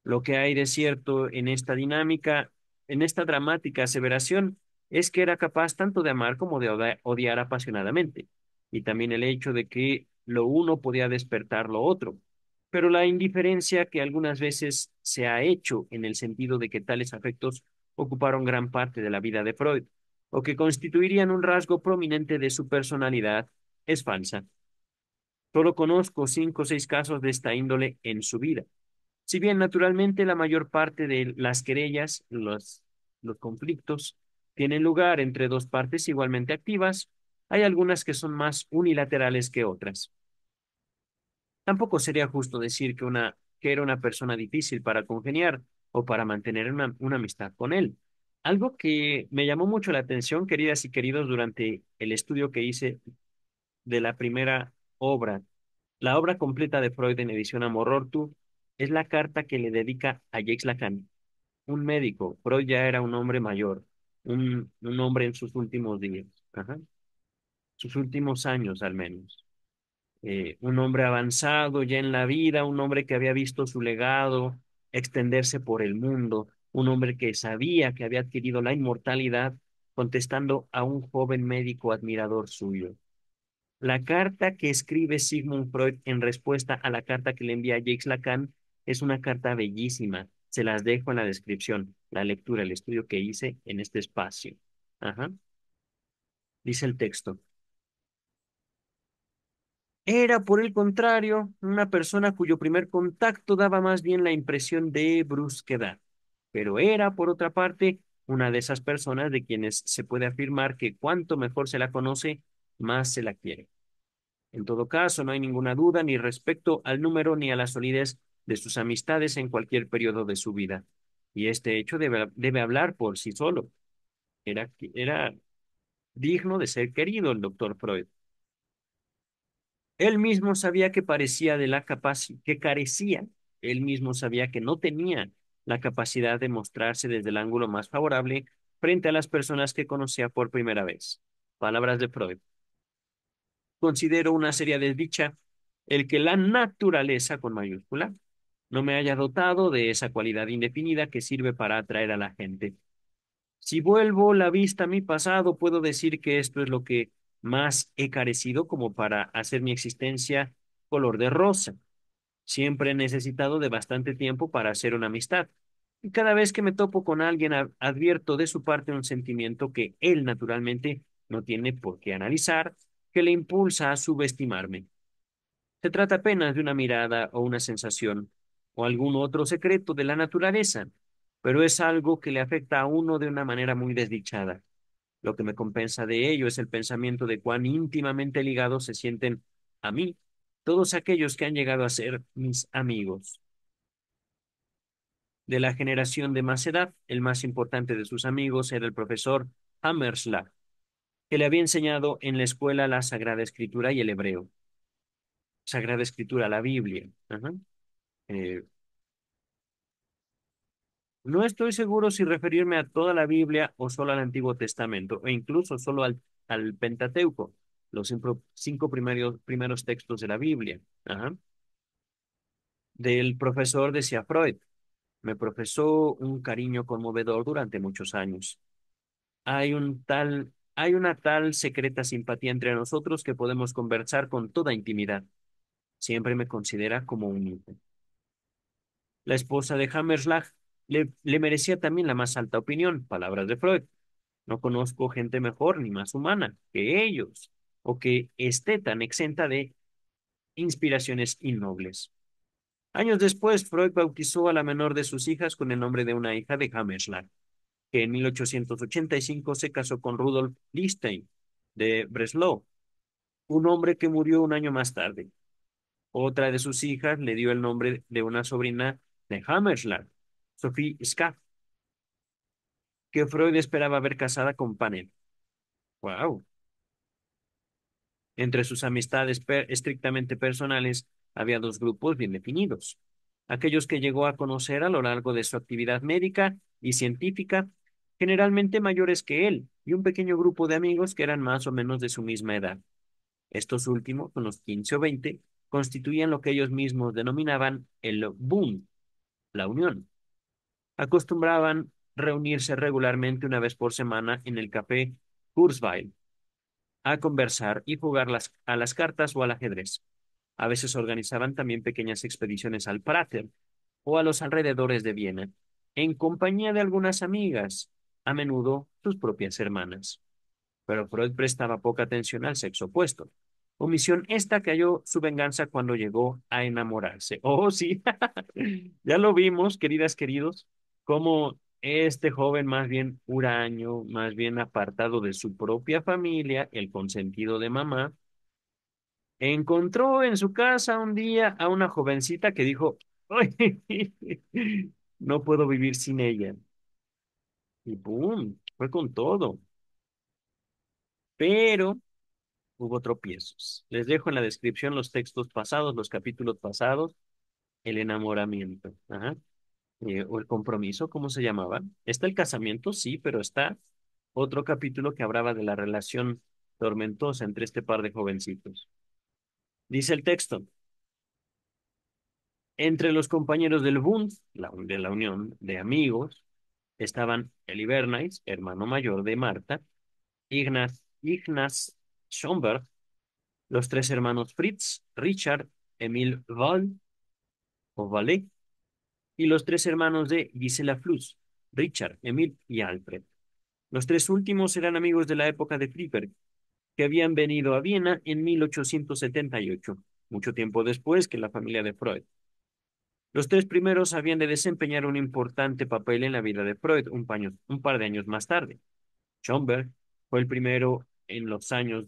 Lo que hay de cierto en esta dinámica, en esta dramática aseveración, es que era capaz tanto de amar como de odiar apasionadamente, y también el hecho de que lo uno podía despertar lo otro. Pero la indiferencia que algunas veces se ha hecho en el sentido de que tales afectos ocuparon gran parte de la vida de Freud, o que constituirían un rasgo prominente de su personalidad, es falsa. Solo conozco 5 o 6 casos de esta índole en su vida. Si bien naturalmente la mayor parte de las querellas, los conflictos, tienen lugar entre dos partes igualmente activas, hay algunas que son más unilaterales que otras. Tampoco sería justo decir que era una persona difícil para congeniar o para mantener una amistad con él. Algo que me llamó mucho la atención, queridas y queridos, durante el estudio que hice de la primera obra, la obra completa de Freud en edición Amor-Ortu, es la carta que le dedica a Jacques Lacan, un médico. Freud ya era un hombre mayor, un hombre en sus últimos días, ajá, sus últimos años al menos. Un hombre avanzado ya en la vida, un hombre que había visto su legado extenderse por el mundo, un hombre que sabía que había adquirido la inmortalidad, contestando a un joven médico admirador suyo. La carta que escribe Sigmund Freud en respuesta a la carta que le envía Jacques Lacan es una carta bellísima. Se las dejo en la descripción, la lectura, el estudio que hice en este espacio. Ajá. Dice el texto. Era, por el contrario, una persona cuyo primer contacto daba más bien la impresión de brusquedad, pero era, por otra parte, una de esas personas de quienes se puede afirmar que cuanto mejor se la conoce, más se la quiere. En todo caso, no hay ninguna duda ni respecto al número ni a la solidez de sus amistades en cualquier periodo de su vida. Y este hecho debe hablar por sí solo. Era digno de ser querido el doctor Freud. Él mismo sabía que parecía de la capacidad, que carecía, él mismo sabía que no tenía la capacidad de mostrarse desde el ángulo más favorable frente a las personas que conocía por primera vez. Palabras de Freud. Considero una seria desdicha el que la naturaleza con mayúscula no me haya dotado de esa cualidad indefinida que sirve para atraer a la gente. Si vuelvo la vista a mi pasado, puedo decir que esto es lo que más he carecido como para hacer mi existencia color de rosa. Siempre he necesitado de bastante tiempo para hacer una amistad. Y cada vez que me topo con alguien, advierto de su parte un sentimiento que él naturalmente no tiene por qué analizar, que le impulsa a subestimarme. Se trata apenas de una mirada o una sensación o algún otro secreto de la naturaleza, pero es algo que le afecta a uno de una manera muy desdichada. Lo que me compensa de ello es el pensamiento de cuán íntimamente ligados se sienten a mí todos aquellos que han llegado a ser mis amigos. De la generación de más edad, el más importante de sus amigos era el profesor Hammerschlag, que le había enseñado en la escuela la Sagrada Escritura y el hebreo. Sagrada Escritura, la Biblia. Ajá. Eh, no estoy seguro si referirme a toda la Biblia o solo al Antiguo Testamento, o incluso solo al Pentateuco, los 5 primeros textos de la Biblia. Ajá. Del profesor decía Freud, me profesó un cariño conmovedor durante muchos años. Hay una tal secreta simpatía entre nosotros que podemos conversar con toda intimidad. Siempre me considera como un hijo. La esposa de Hammerschlag le merecía también la más alta opinión, palabras de Freud. No conozco gente mejor ni más humana que ellos, o que esté tan exenta de inspiraciones innobles. Años después, Freud bautizó a la menor de sus hijas con el nombre de una hija de Hammerschlag, que en 1885 se casó con Rudolf Lichtenstein de Breslau, un hombre que murió un año más tarde. Otra de sus hijas le dio el nombre de una sobrina de Hammerschlag, Sophie Schaff, que Freud esperaba ver casada con Panel. ¡Wow! Entre sus amistades estrictamente personales había dos grupos bien definidos. Aquellos que llegó a conocer a lo largo de su actividad médica y científica generalmente mayores que él, y un pequeño grupo de amigos que eran más o menos de su misma edad. Estos últimos, unos 15 o 20, constituían lo que ellos mismos denominaban el Bund, la unión. Acostumbraban reunirse regularmente una vez por semana en el café Kurzweil a conversar y jugar a las cartas o al ajedrez. A veces organizaban también pequeñas expediciones al Prater o a los alrededores de Viena, en compañía de algunas amigas, a menudo sus propias hermanas. Pero Freud prestaba poca atención al sexo opuesto. Omisión esta que halló su venganza cuando llegó a enamorarse. Oh, sí, ya lo vimos, queridas, queridos, como este joven más bien huraño, más bien apartado de su propia familia, el consentido de mamá, encontró en su casa un día a una jovencita que dijo, "Ay, no puedo vivir sin ella". Y ¡pum! Fue con todo. Pero hubo tropiezos. Les dejo en la descripción los textos pasados, los capítulos pasados, el enamoramiento, ajá, o el compromiso, ¿cómo se llamaba? Está el casamiento, sí, pero está otro capítulo que hablaba de la relación tormentosa entre este par de jovencitos. Dice el texto, entre los compañeros del Bund, de la unión de amigos, estaban Eli Bernays, hermano mayor de Marta, Ignaz Schomberg, los tres hermanos Fritz, Richard, Emil o Vallée, y los tres hermanos de Gisela Fluss, Richard, Emil y Alfred. Los tres últimos eran amigos de la época de Friedberg, que habían venido a Viena en 1878, mucho tiempo después que la familia de Freud. Los tres primeros habían de desempeñar un importante papel en la vida de Freud un par de años más tarde. Schomberg fue el primero en los años,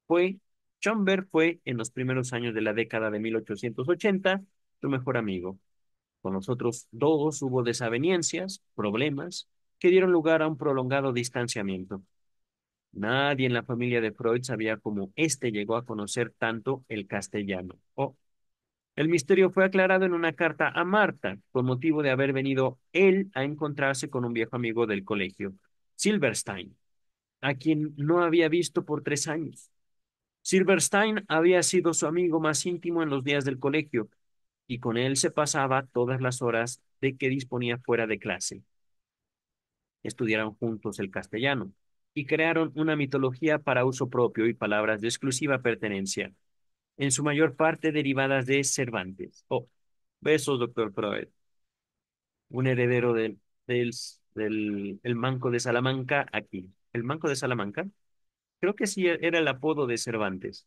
fue, Schomberg fue en los primeros años de la década de 1880 su mejor amigo. Con los otros dos hubo desavenencias, problemas, que dieron lugar a un prolongado distanciamiento. Nadie en la familia de Freud sabía cómo éste llegó a conocer tanto el castellano. Oh, el misterio fue aclarado en una carta a Marta, con motivo de haber venido él a encontrarse con un viejo amigo del colegio, Silberstein, a quien no había visto por 3 años. Silberstein había sido su amigo más íntimo en los días del colegio, y con él se pasaba todas las horas de que disponía fuera de clase. Estudiaron juntos el castellano y crearon una mitología para uso propio y palabras de exclusiva pertenencia, en su mayor parte derivadas de Cervantes. Oh, besos, doctor Freud, un heredero del el Manco de Salamanca aquí. ¿El Manco de Salamanca? Creo que sí era el apodo de Cervantes.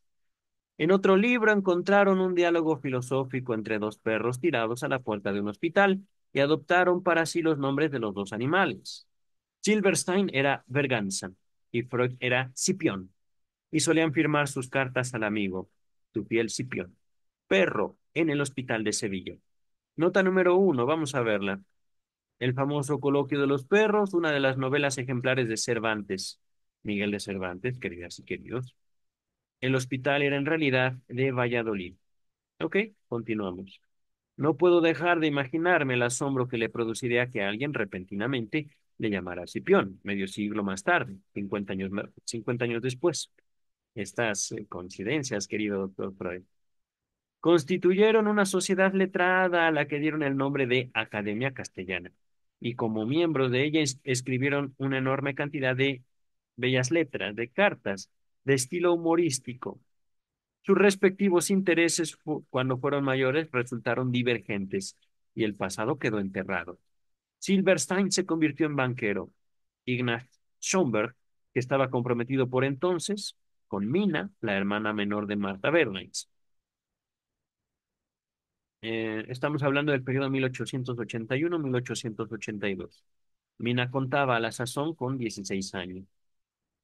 En otro libro encontraron un diálogo filosófico entre dos perros tirados a la puerta de un hospital y adoptaron para sí los nombres de los dos animales. Silberstein era Berganza y Freud era Scipión, y solían firmar sus cartas al amigo, tu fiel Scipión, perro en el hospital de Sevilla. Nota número 1, vamos a verla. El famoso Coloquio de los Perros, una de las novelas ejemplares de Cervantes. Miguel de Cervantes, queridas y queridos. El hospital era en realidad de Valladolid. Ok, continuamos. No puedo dejar de imaginarme el asombro que le produciría que alguien repentinamente le llamara Cipión, medio siglo más tarde, 50 años después. Estas coincidencias, querido doctor Freud, constituyeron una sociedad letrada a la que dieron el nombre de Academia Castellana, y como miembros de ella escribieron una enorme cantidad de bellas letras, de cartas, de estilo humorístico. Sus respectivos intereses, cuando fueron mayores, resultaron divergentes y el pasado quedó enterrado. Silberstein se convirtió en banquero. Ignaz Schomberg, que estaba comprometido por entonces con Mina, la hermana menor de Martha Bernays. Estamos hablando del periodo 1881-1882. Mina contaba a la sazón con 16 años.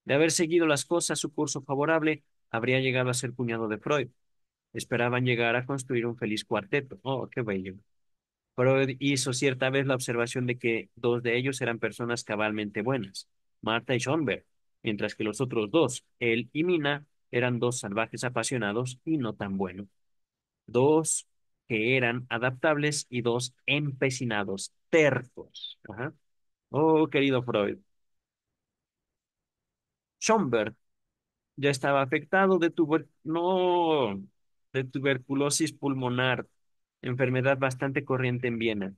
De haber seguido las cosas su curso favorable, habría llegado a ser cuñado de Freud. Esperaban llegar a construir un feliz cuarteto. Oh, qué bello. Freud hizo cierta vez la observación de que dos de ellos eran personas cabalmente buenas, Martha y Schönberg, mientras que los otros dos, él y Mina, eran dos salvajes apasionados y no tan buenos. Dos que eran adaptables y dos empecinados, tercos. Ajá. Oh, querido Freud, Schomburg ya estaba afectado no, de tuberculosis pulmonar, enfermedad bastante corriente en Viena.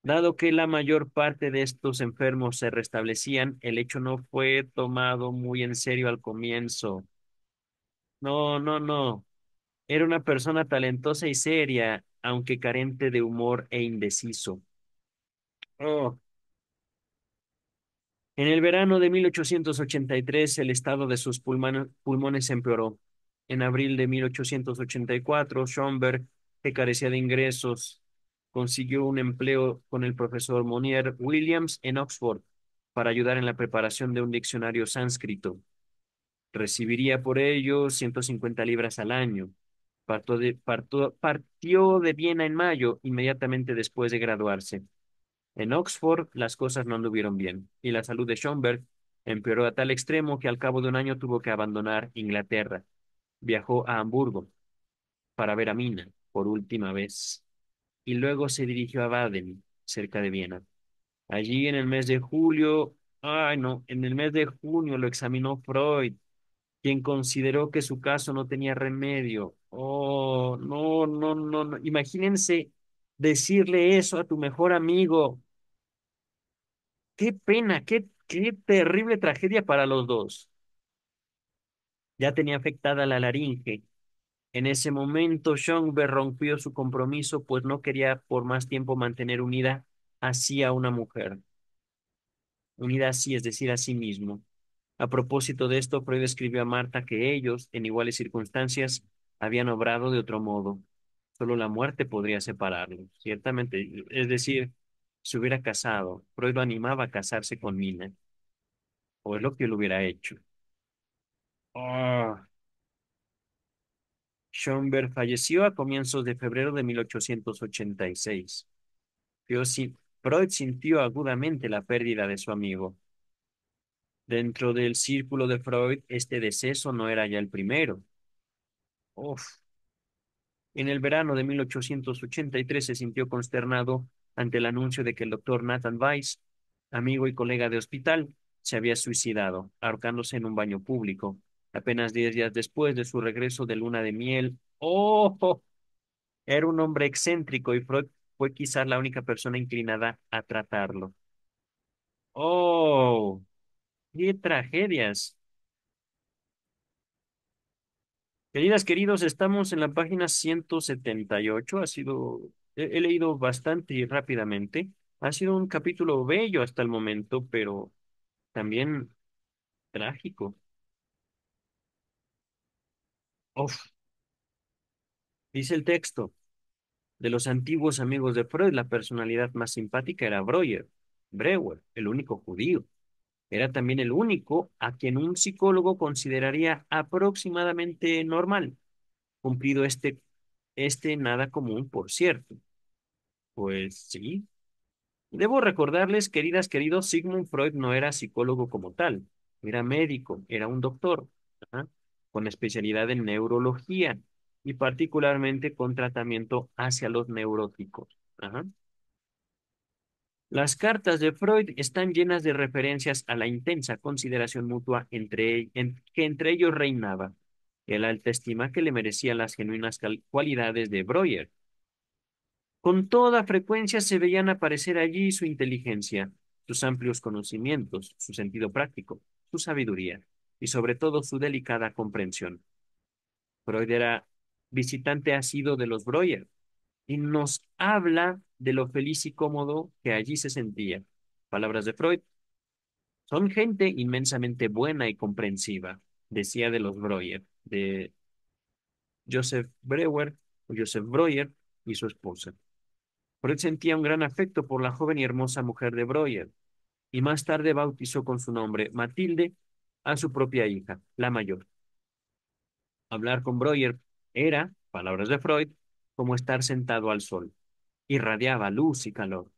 Dado que la mayor parte de estos enfermos se restablecían, el hecho no fue tomado muy en serio al comienzo. No, no, no. Era una persona talentosa y seria, aunque carente de humor e indeciso. Oh. En el verano de 1883, el estado de sus pulmones empeoró. En abril de 1884, Schomburg, que carecía de ingresos, consiguió un empleo con el profesor Monier Williams en Oxford para ayudar en la preparación de un diccionario sánscrito. Recibiría por ello 150 libras al año. Partió de Viena en mayo, inmediatamente después de graduarse. En Oxford las cosas no anduvieron bien, y la salud de Schomburg empeoró a tal extremo que al cabo de un año tuvo que abandonar Inglaterra. Viajó a Hamburgo para ver a Mina por última vez, y luego se dirigió a Baden, cerca de Viena. Allí en el mes de julio, ay no, en el mes de junio lo examinó Freud, quien consideró que su caso no tenía remedio. Oh, no, no, no, no. Imagínense decirle eso a tu mejor amigo. Qué pena, qué terrible tragedia para los dos. Ya tenía afectada la laringe. En ese momento, Schomberg rompió su compromiso, pues no quería por más tiempo mantener unida así a una mujer. Unida así, es decir, a sí mismo. A propósito de esto, Freud escribió a Marta que ellos, en iguales circunstancias, habían obrado de otro modo. Solo la muerte podría separarlos, ciertamente. Es decir, se hubiera casado. Freud lo animaba a casarse con Mina, o es lo que él hubiera hecho. Ah, Schomburg falleció a comienzos de febrero de 1886. Freud sintió agudamente la pérdida de su amigo. Dentro del círculo de Freud, este deceso no era ya el primero. Uf. En el verano de 1883 se sintió consternado ante el anuncio de que el doctor Nathan Weiss, amigo y colega de hospital, se había suicidado, ahorcándose en un baño público, apenas 10 días después de su regreso de luna de miel. ¡Oh! Era un hombre excéntrico y Freud fue quizás la única persona inclinada a tratarlo. ¡Oh! ¡Qué tragedias! Queridas, queridos, estamos en la página 178. He leído bastante y rápidamente. Ha sido un capítulo bello hasta el momento, pero también trágico. Uf, dice el texto. De los antiguos amigos de Freud, la personalidad más simpática era Breuer, el único judío. Era también el único a quien un psicólogo consideraría aproximadamente normal, cumplido este nada común, por cierto. Pues sí. Debo recordarles, queridas, queridos, Sigmund Freud no era psicólogo como tal, era médico, era un doctor, ajá, con especialidad en neurología y particularmente con tratamiento hacia los neuróticos. Ajá. Las cartas de Freud están llenas de referencias a la intensa consideración mutua que entre ellos reinaba, y a la alta estima que le merecían las genuinas cualidades de Breuer. Con toda frecuencia se veían aparecer allí su inteligencia, sus amplios conocimientos, su sentido práctico, su sabiduría y sobre todo su delicada comprensión. Freud era visitante asiduo de los Breuer y nos habla de lo feliz y cómodo que allí se sentía. Palabras de Freud: son gente inmensamente buena y comprensiva, decía de los Breuer, de Joseph Breuer o Joseph Breuer y su esposa. Freud sentía un gran afecto por la joven y hermosa mujer de Breuer, y más tarde bautizó con su nombre Matilde a su propia hija, la mayor. Hablar con Breuer era, palabras de Freud, como estar sentado al sol. Irradiaba luz y calor.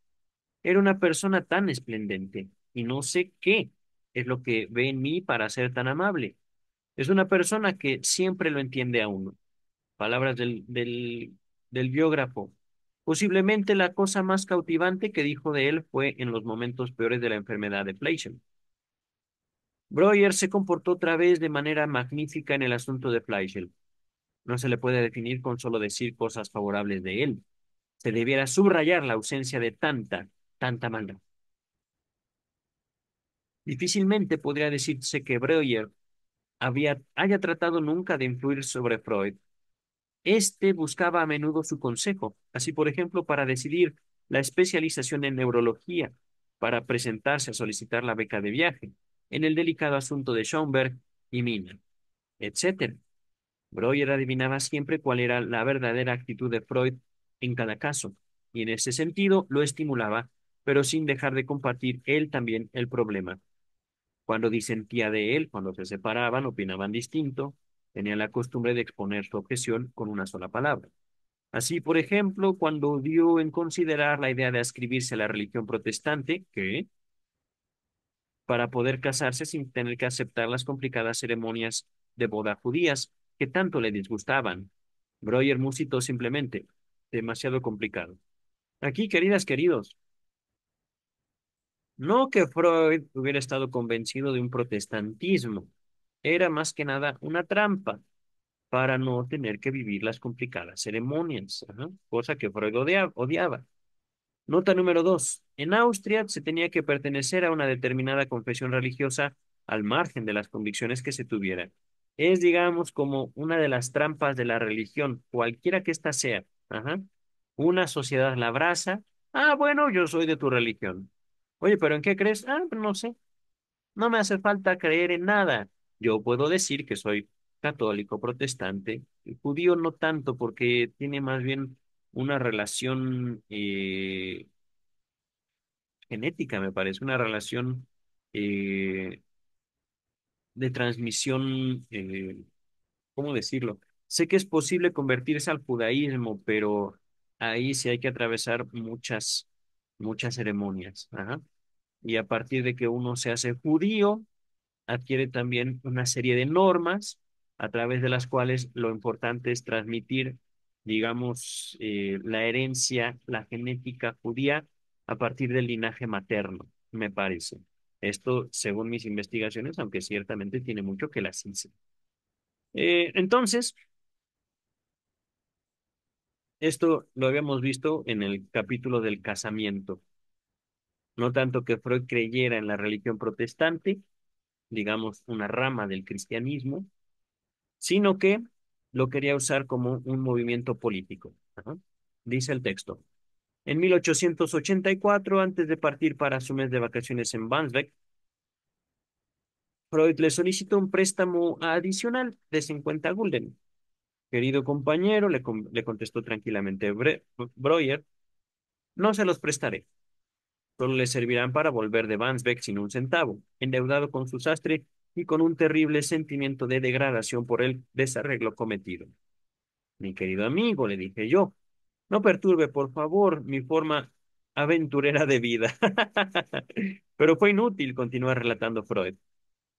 Era una persona tan esplendente, y no sé qué es lo que ve en mí para ser tan amable. Es una persona que siempre lo entiende a uno. Palabras del biógrafo. Posiblemente la cosa más cautivante que dijo de él fue en los momentos peores de la enfermedad de Fleischmann. Breuer se comportó otra vez de manera magnífica en el asunto de Fleischl. No se le puede definir con solo decir cosas favorables de él. Se debiera subrayar la ausencia de tanta maldad. Difícilmente podría decirse que Breuer haya tratado nunca de influir sobre Freud. Este buscaba a menudo su consejo, así por ejemplo para decidir la especialización en neurología, para presentarse a solicitar la beca de viaje, en el delicado asunto de Schoenberg y Mina, etcétera. Breuer adivinaba siempre cuál era la verdadera actitud de Freud en cada caso, y en ese sentido lo estimulaba, pero sin dejar de compartir él también el problema. Cuando disentía de él, cuando se separaban, opinaban distinto, tenía la costumbre de exponer su objeción con una sola palabra. Así, por ejemplo, cuando dio en considerar la idea de ascribirse a la religión protestante, que, para poder casarse sin tener que aceptar las complicadas ceremonias de boda judías que tanto le disgustaban, Breuer musitó simplemente, demasiado complicado. Aquí, queridas, queridos, no que Freud hubiera estado convencido de un protestantismo, era más que nada una trampa para no tener que vivir las complicadas ceremonias, ajá, cosa que Freud odiaba. Nota número dos. En Austria se tenía que pertenecer a una determinada confesión religiosa al margen de las convicciones que se tuvieran. Es, digamos, como una de las trampas de la religión, cualquiera que ésta sea. Ajá. Una sociedad la abraza. Ah, bueno, yo soy de tu religión. Oye, ¿pero en qué crees? Ah, pues no sé. No me hace falta creer en nada. Yo puedo decir que soy católico, protestante, judío no tanto porque tiene más bien una relación genética, me parece, una relación eh, de transmisión, ¿cómo decirlo? Sé que es posible convertirse al judaísmo, pero ahí sí hay que atravesar muchas ceremonias. Ajá. Y a partir de que uno se hace judío, adquiere también una serie de normas a través de las cuales lo importante es transmitir, digamos, la herencia, la genética judía a partir del linaje materno, me parece. Esto, según mis investigaciones, aunque ciertamente tiene mucho que las hice. Entonces, esto lo habíamos visto en el capítulo del casamiento. No tanto que Freud creyera en la religión protestante, digamos, una rama del cristianismo, sino que lo quería usar como un movimiento político. Ajá. Dice el texto. En 1884, antes de partir para su mes de vacaciones en Wandsbek, Freud le solicitó un préstamo adicional de 50 gulden. Querido compañero, le contestó tranquilamente Breuer, no se los prestaré. Solo le servirán para volver de Wandsbek sin un centavo, endeudado con su sastre y con un terrible sentimiento de degradación por el desarreglo cometido. Mi querido amigo, le dije yo, no perturbe, por favor, mi forma aventurera de vida. Pero fue inútil, continúa relatando Freud.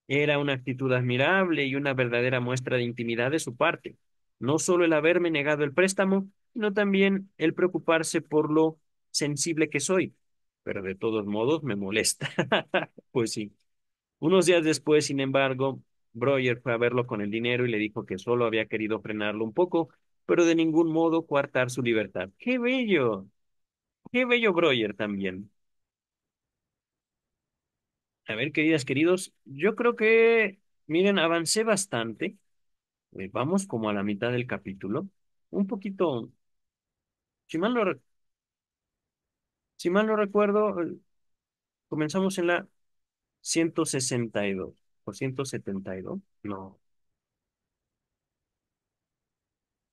Era una actitud admirable y una verdadera muestra de intimidad de su parte. No solo el haberme negado el préstamo, sino también el preocuparse por lo sensible que soy. Pero de todos modos me molesta. Pues sí. Unos días después, sin embargo, Breuer fue a verlo con el dinero y le dijo que solo había querido frenarlo un poco, pero de ningún modo coartar su libertad. ¡Qué bello! ¡Qué bello Breuer también! A ver, queridas, queridos, yo creo que, miren, avancé bastante. Vamos como a la mitad del capítulo. Un poquito, si mal no, si mal no recuerdo, comenzamos en la 162 o 172. No.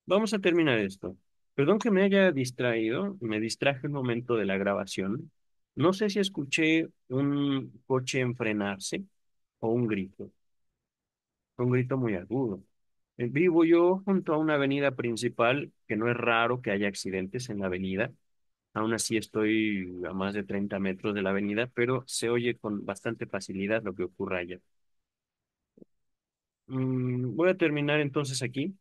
Vamos a terminar esto. Perdón que me haya distraído, me distraje un momento de la grabación. No sé si escuché un coche enfrenarse o un grito muy agudo. Vivo yo junto a una avenida principal, que no es raro que haya accidentes en la avenida. Aún así estoy a más de 30 metros de la avenida, pero se oye con bastante facilidad lo que ocurra allá. Voy a terminar entonces aquí.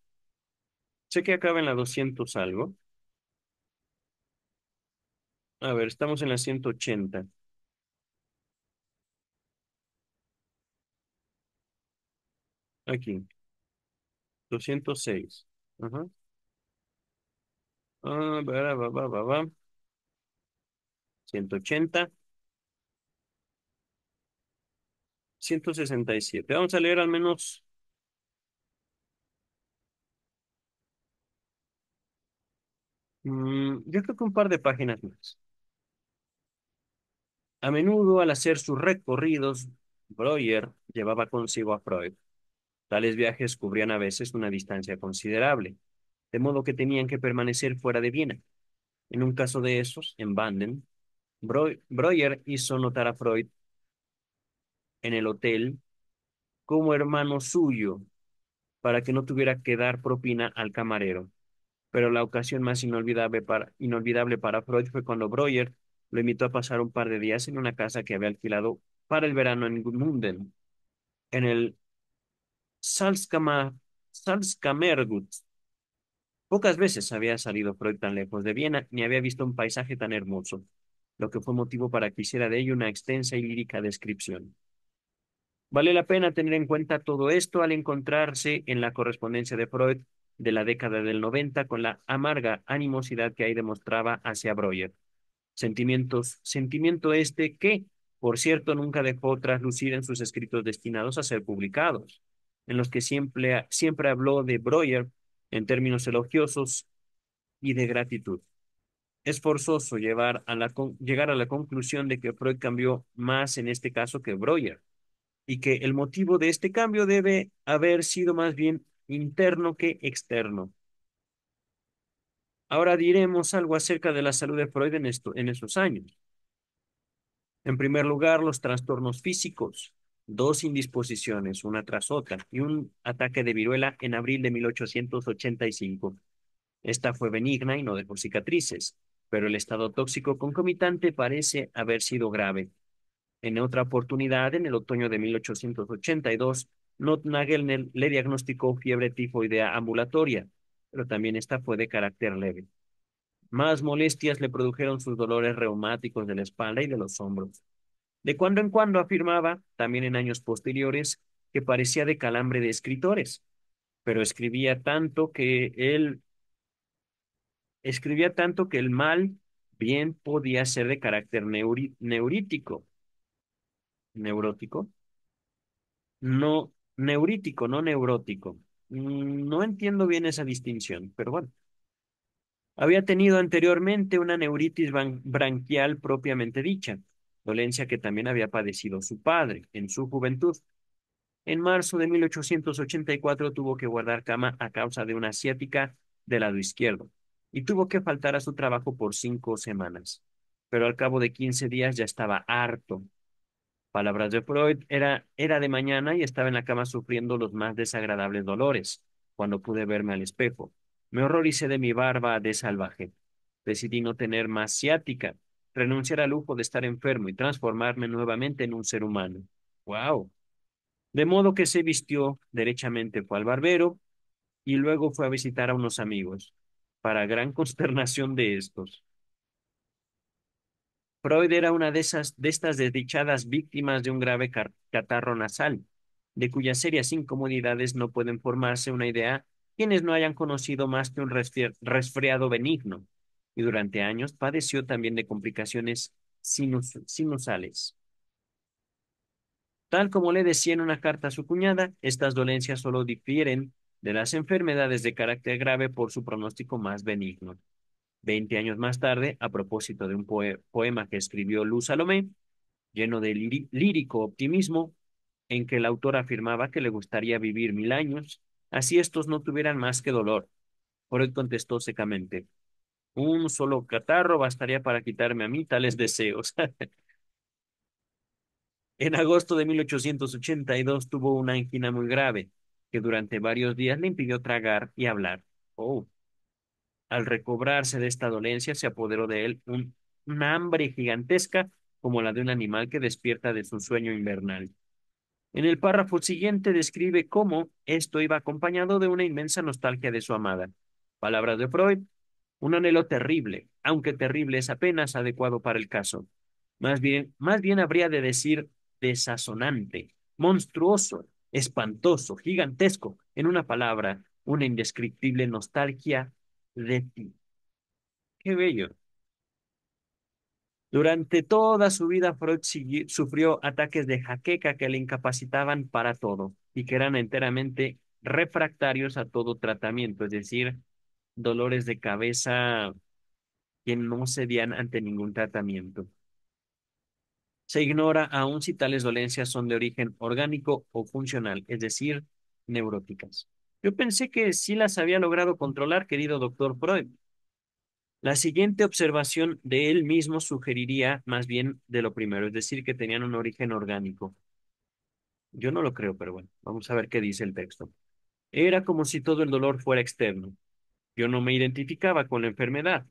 Sé que acaba en la 200 algo. A ver, estamos en la 180. Aquí, 206. Ajá. Va. 180, 167. Vamos a leer al menos, yo creo que un par de páginas más. A menudo, al hacer sus recorridos, Breuer llevaba consigo a Freud. Tales viajes cubrían a veces una distancia considerable, de modo que tenían que permanecer fuera de Viena. En un caso de esos, en Banden, Breuer hizo notar a Freud en el hotel como hermano suyo para que no tuviera que dar propina al camarero. Pero la ocasión más inolvidable para Freud fue cuando Breuer lo invitó a pasar un par de días en una casa que había alquilado para el verano en Gmunden, en el Salzkammergut. Pocas veces había salido Freud tan lejos de Viena ni había visto un paisaje tan hermoso, lo que fue motivo para que hiciera de ello una extensa y lírica descripción. Vale la pena tener en cuenta todo esto al encontrarse en la correspondencia de Freud de la década del 90 con la amarga animosidad que ahí demostraba hacia Breuer. Sentimiento este que, por cierto, nunca dejó traslucir en sus escritos destinados a ser publicados, en los que siempre habló de Breuer en términos elogiosos y de gratitud. Es forzoso llegar a la conclusión de que Freud cambió más en este caso que Breuer, y que el motivo de este cambio debe haber sido más bien interno que externo. Ahora diremos algo acerca de la salud de Freud en esos años. En primer lugar, los trastornos físicos, dos indisposiciones, una tras otra, y un ataque de viruela en abril de 1885. Esta fue benigna y no dejó cicatrices, pero el estado tóxico concomitante parece haber sido grave. En otra oportunidad, en el otoño de 1882, Nagel le diagnosticó fiebre tifoidea ambulatoria, pero también esta fue de carácter leve. Más molestias le produjeron sus dolores reumáticos de la espalda y de los hombros. De cuando en cuando afirmaba, también en años posteriores, que parecía de calambre de escritores, pero escribía tanto que el mal bien podía ser de carácter neurótico, no neurítico, no neurótico. No entiendo bien esa distinción, pero bueno. Había tenido anteriormente una neuritis branquial propiamente dicha, dolencia que también había padecido su padre en su juventud. En marzo de 1884 tuvo que guardar cama a causa de una ciática del lado izquierdo y tuvo que faltar a su trabajo por 5 semanas. Pero al cabo de 15 días ya estaba harto. Palabras de Freud, era de mañana y estaba en la cama sufriendo los más desagradables dolores. Cuando pude verme al espejo, me horroricé de mi barba de salvaje. Decidí no tener más ciática, renunciar al lujo de estar enfermo y transformarme nuevamente en un ser humano. ¡Wow! De modo que se vistió, derechamente fue al barbero y luego fue a visitar a unos amigos, para gran consternación de estos. Freud era una de estas desdichadas víctimas de un grave catarro nasal, de cuyas serias incomodidades no pueden formarse una idea quienes no hayan conocido más que un resfriado benigno, y durante años padeció también de complicaciones sinusales. Tal como le decía en una carta a su cuñada, estas dolencias solo difieren de las enfermedades de carácter grave por su pronóstico más benigno. 20 años más tarde, a propósito de un poema que escribió Luz Salomé, lleno de lírico optimismo, en que el autor afirmaba que le gustaría vivir 1000 años, así estos no tuvieran más que dolor. Freud contestó secamente, un solo catarro bastaría para quitarme a mí tales deseos. En agosto de 1882 tuvo una angina muy grave, que durante varios días le impidió tragar y hablar. Oh, al recobrarse de esta dolencia se apoderó de él una hambre gigantesca como la de un animal que despierta de su sueño invernal. En el párrafo siguiente describe cómo esto iba acompañado de una inmensa nostalgia de su amada. Palabras de Freud, un anhelo terrible, aunque terrible es apenas adecuado para el caso. Más bien habría de decir desazonante, monstruoso, espantoso, gigantesco, en una palabra, una indescriptible nostalgia de ti. Qué bello. Durante toda su vida, sufrió ataques de jaqueca que le incapacitaban para todo y que eran enteramente refractarios a todo tratamiento, es decir, dolores de cabeza que no cedían ante ningún tratamiento. Se ignora aún si tales dolencias son de origen orgánico o funcional, es decir, neuróticas. Yo pensé que sí las había logrado controlar, querido doctor Freud. La siguiente observación de él mismo sugeriría más bien de lo primero, es decir, que tenían un origen orgánico. Yo no lo creo, pero bueno, vamos a ver qué dice el texto. Era como si todo el dolor fuera externo. Yo no me identificaba con la enfermedad,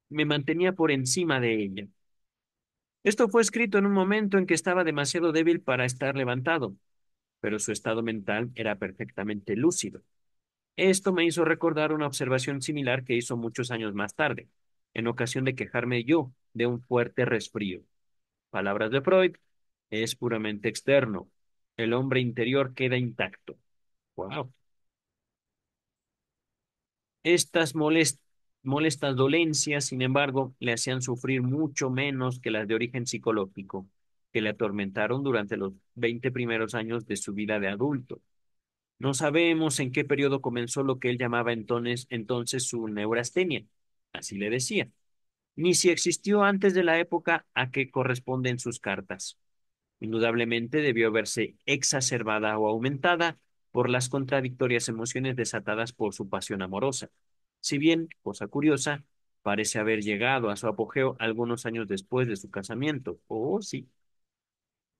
me mantenía por encima de ella. Esto fue escrito en un momento en que estaba demasiado débil para estar levantado, pero su estado mental era perfectamente lúcido. Esto me hizo recordar una observación similar que hizo muchos años más tarde, en ocasión de quejarme yo de un fuerte resfrío. Palabras de Freud, es puramente externo. El hombre interior queda intacto. Wow. Estas molestas dolencias, sin embargo, le hacían sufrir mucho menos que las de origen psicológico, que le atormentaron durante los 20 primeros años de su vida de adulto. No sabemos en qué periodo comenzó lo que él llamaba entonces su neurastenia, así le decía, ni si existió antes de la época a que corresponden sus cartas. Indudablemente debió verse exacerbada o aumentada por las contradictorias emociones desatadas por su pasión amorosa. Si bien, cosa curiosa, parece haber llegado a su apogeo algunos años después de su casamiento. Oh, sí.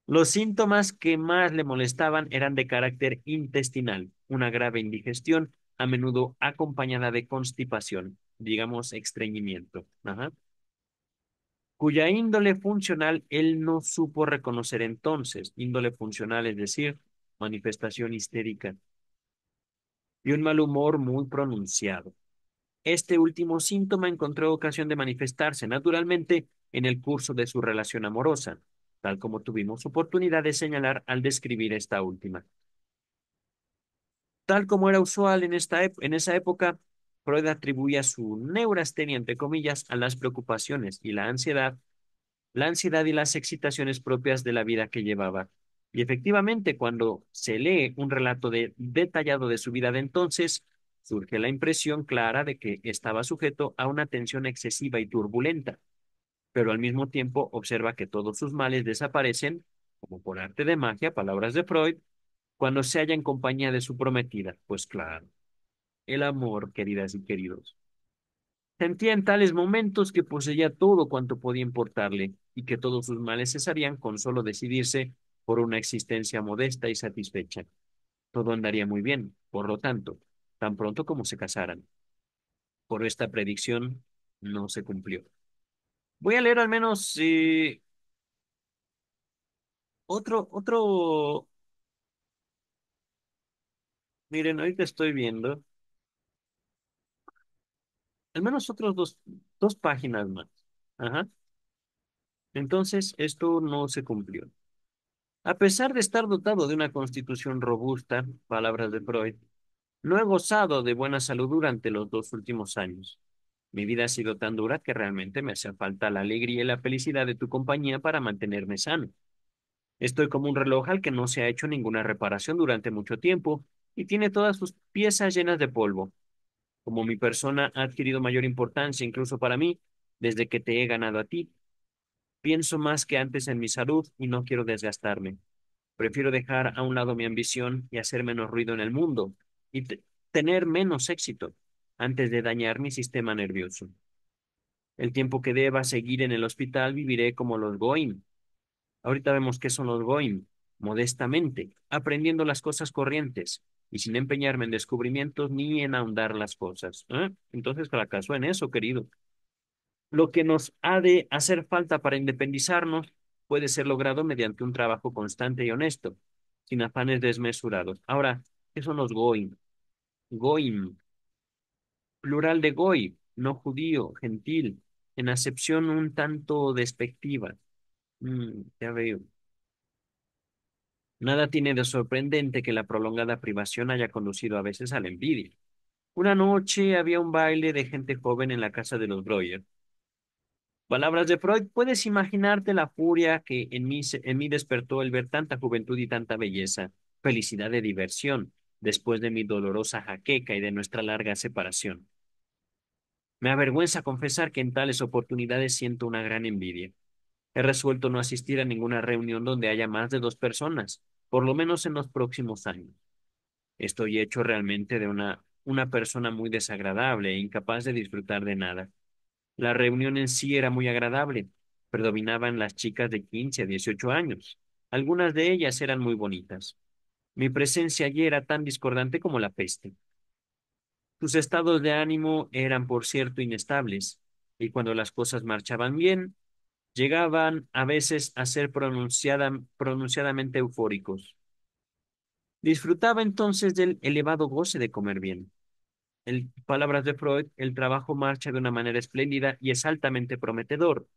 Los síntomas que más le molestaban eran de carácter intestinal, una grave indigestión, a menudo acompañada de constipación, digamos estreñimiento. Ajá, cuya índole funcional él no supo reconocer entonces, índole funcional, es decir, manifestación histérica, y un mal humor muy pronunciado. Este último síntoma encontró ocasión de manifestarse naturalmente en el curso de su relación amorosa, tal como tuvimos oportunidad de señalar al describir esta última. Tal como era usual en esa época, Freud atribuía su neurastenia, entre comillas, a las preocupaciones y la ansiedad y las excitaciones propias de la vida que llevaba. Y efectivamente, cuando se lee un relato detallado de su vida de entonces, surge la impresión clara de que estaba sujeto a una tensión excesiva y turbulenta, pero al mismo tiempo observa que todos sus males desaparecen, como por arte de magia, palabras de Freud, cuando se halla en compañía de su prometida. Pues claro, el amor, queridas y queridos. Sentía en tales momentos que poseía todo cuanto podía importarle y que todos sus males cesarían con solo decidirse por una existencia modesta y satisfecha. Todo andaría muy bien, por lo tanto, tan pronto como se casaran. Por esta predicción no se cumplió. Voy a leer al menos otro, miren, ahorita estoy viendo, al menos otros dos páginas más. Ajá. Entonces, esto no se cumplió. A pesar de estar dotado de una constitución robusta, palabras de Freud, no he gozado de buena salud durante los 2 últimos años. Mi vida ha sido tan dura que realmente me hace falta la alegría y la felicidad de tu compañía para mantenerme sano. Estoy como un reloj al que no se ha hecho ninguna reparación durante mucho tiempo y tiene todas sus piezas llenas de polvo. Como mi persona ha adquirido mayor importancia incluso para mí, desde que te he ganado a ti, pienso más que antes en mi salud y no quiero desgastarme. Prefiero dejar a un lado mi ambición y hacer menos ruido en el mundo y tener menos éxito antes de dañar mi sistema nervioso. El tiempo que deba seguir en el hospital viviré como los Goim. Ahorita vemos qué son los Goim, modestamente, aprendiendo las cosas corrientes y sin empeñarme en descubrimientos ni en ahondar las cosas. ¿Eh? Entonces fracasó en eso, querido. Lo que nos ha de hacer falta para independizarnos puede ser logrado mediante un trabajo constante y honesto, sin afanes desmesurados. Ahora, ¿qué son los Goim? Goim, plural de Goi. no judío, gentil, en acepción un tanto despectiva. Ya veo. Nada tiene de sorprendente que la prolongada privación haya conducido a veces a la envidia. Una noche había un baile de gente joven en la casa de los Breuer. Palabras de Freud, ¿puedes imaginarte la furia que en mí despertó el ver tanta juventud y tanta belleza, felicidad de diversión, después de mi dolorosa jaqueca y de nuestra larga separación? Me avergüenza confesar que en tales oportunidades siento una gran envidia. He resuelto no asistir a ninguna reunión donde haya más de dos personas, por lo menos en los próximos años. Estoy hecho realmente de una persona muy desagradable e incapaz de disfrutar de nada. La reunión en sí era muy agradable. Predominaban las chicas de 15 a 18 años. Algunas de ellas eran muy bonitas. Mi presencia allí era tan discordante como la peste. Sus estados de ánimo eran, por cierto, inestables, y cuando las cosas marchaban bien, llegaban a veces a ser pronunciadamente eufóricos. Disfrutaba entonces del elevado goce de comer bien. En palabras de Freud, el trabajo marcha de una manera espléndida y es altamente prometedor.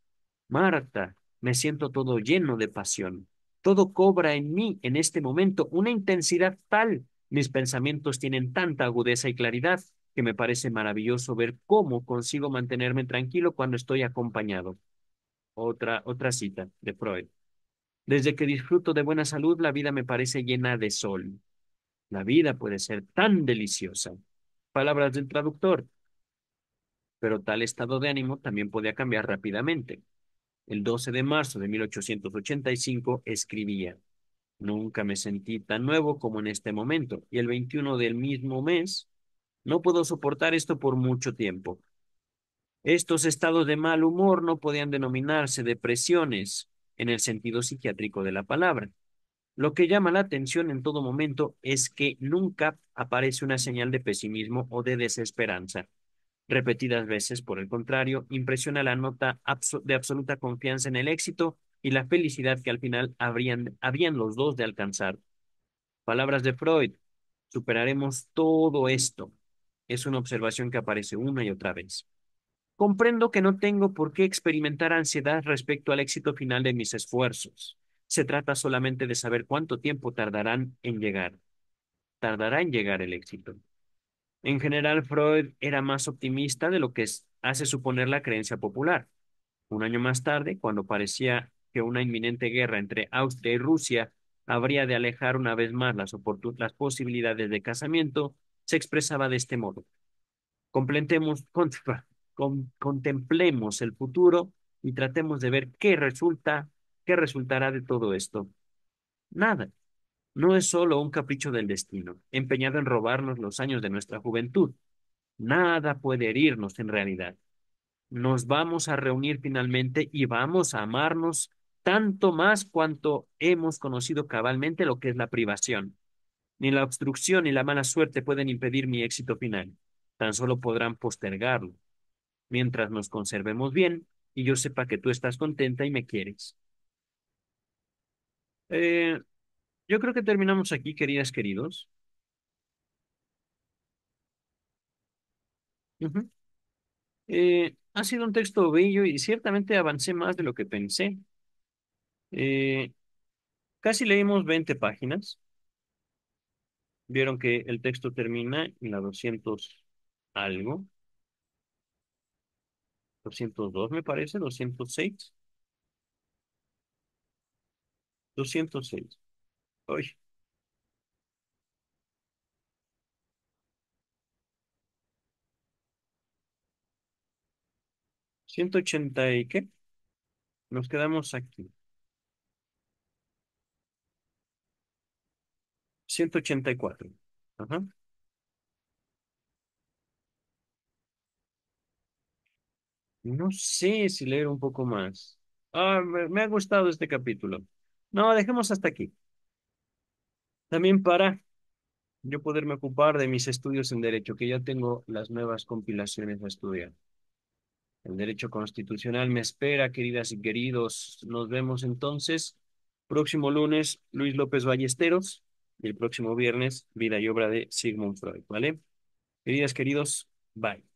Marta, me siento todo lleno de pasión. Todo cobra en mí en este momento una intensidad tal. Mis pensamientos tienen tanta agudeza y claridad que me parece maravilloso ver cómo consigo mantenerme tranquilo cuando estoy acompañado. Otra cita de Freud. Desde que disfruto de buena salud, la vida me parece llena de sol. La vida puede ser tan deliciosa. Palabras del traductor, pero tal estado de ánimo también podía cambiar rápidamente. El 12 de marzo de 1885 escribía: Nunca me sentí tan nuevo como en este momento, y el 21 del mismo mes, no puedo soportar esto por mucho tiempo. Estos estados de mal humor no podían denominarse depresiones en el sentido psiquiátrico de la palabra. Lo que llama la atención en todo momento es que nunca aparece una señal de pesimismo o de desesperanza. Repetidas veces, por el contrario, impresiona la nota de absoluta confianza en el éxito y la felicidad que al final habrían los dos de alcanzar. Palabras de Freud: superaremos todo esto. Es una observación que aparece una y otra vez. Comprendo que no tengo por qué experimentar ansiedad respecto al éxito final de mis esfuerzos. Se trata solamente de saber cuánto tiempo tardarán en llegar. Tardará en llegar el éxito. En general, Freud era más optimista de lo que hace suponer la creencia popular. Un año más tarde, cuando parecía que una inminente guerra entre Austria y Rusia habría de alejar una vez más las posibilidades de casamiento, se expresaba de este modo: contemplemos el futuro y tratemos de ver qué resultará de todo esto. Nada. No es solo un capricho del destino, empeñado en robarnos los años de nuestra juventud. Nada puede herirnos en realidad. Nos vamos a reunir finalmente y vamos a amarnos tanto más cuanto hemos conocido cabalmente lo que es la privación. Ni la obstrucción ni la mala suerte pueden impedir mi éxito final. Tan solo podrán postergarlo, mientras nos conservemos bien y yo sepa que tú estás contenta y me quieres. Eh, yo creo que terminamos aquí, queridas, queridos. Ujú. Ha sido un texto bello y ciertamente avancé más de lo que pensé. Eh, casi leímos 20 páginas. Vieron que el texto termina en la 200 algo, 202 me parece, 206, 206. Uy, 180 y qué, nos quedamos aquí. 184. Ajá. No sé si leer un poco más. Me ha gustado este capítulo. No, dejemos hasta aquí. También para yo poderme ocupar de mis estudios en derecho, que ya tengo las nuevas compilaciones a estudiar. El derecho constitucional me espera, queridas y queridos. Nos vemos entonces. Próximo lunes, Luis López Ballesteros. Y el próximo viernes, Vida y obra de Sigmund Freud, ¿vale? Queridas, queridos, bye.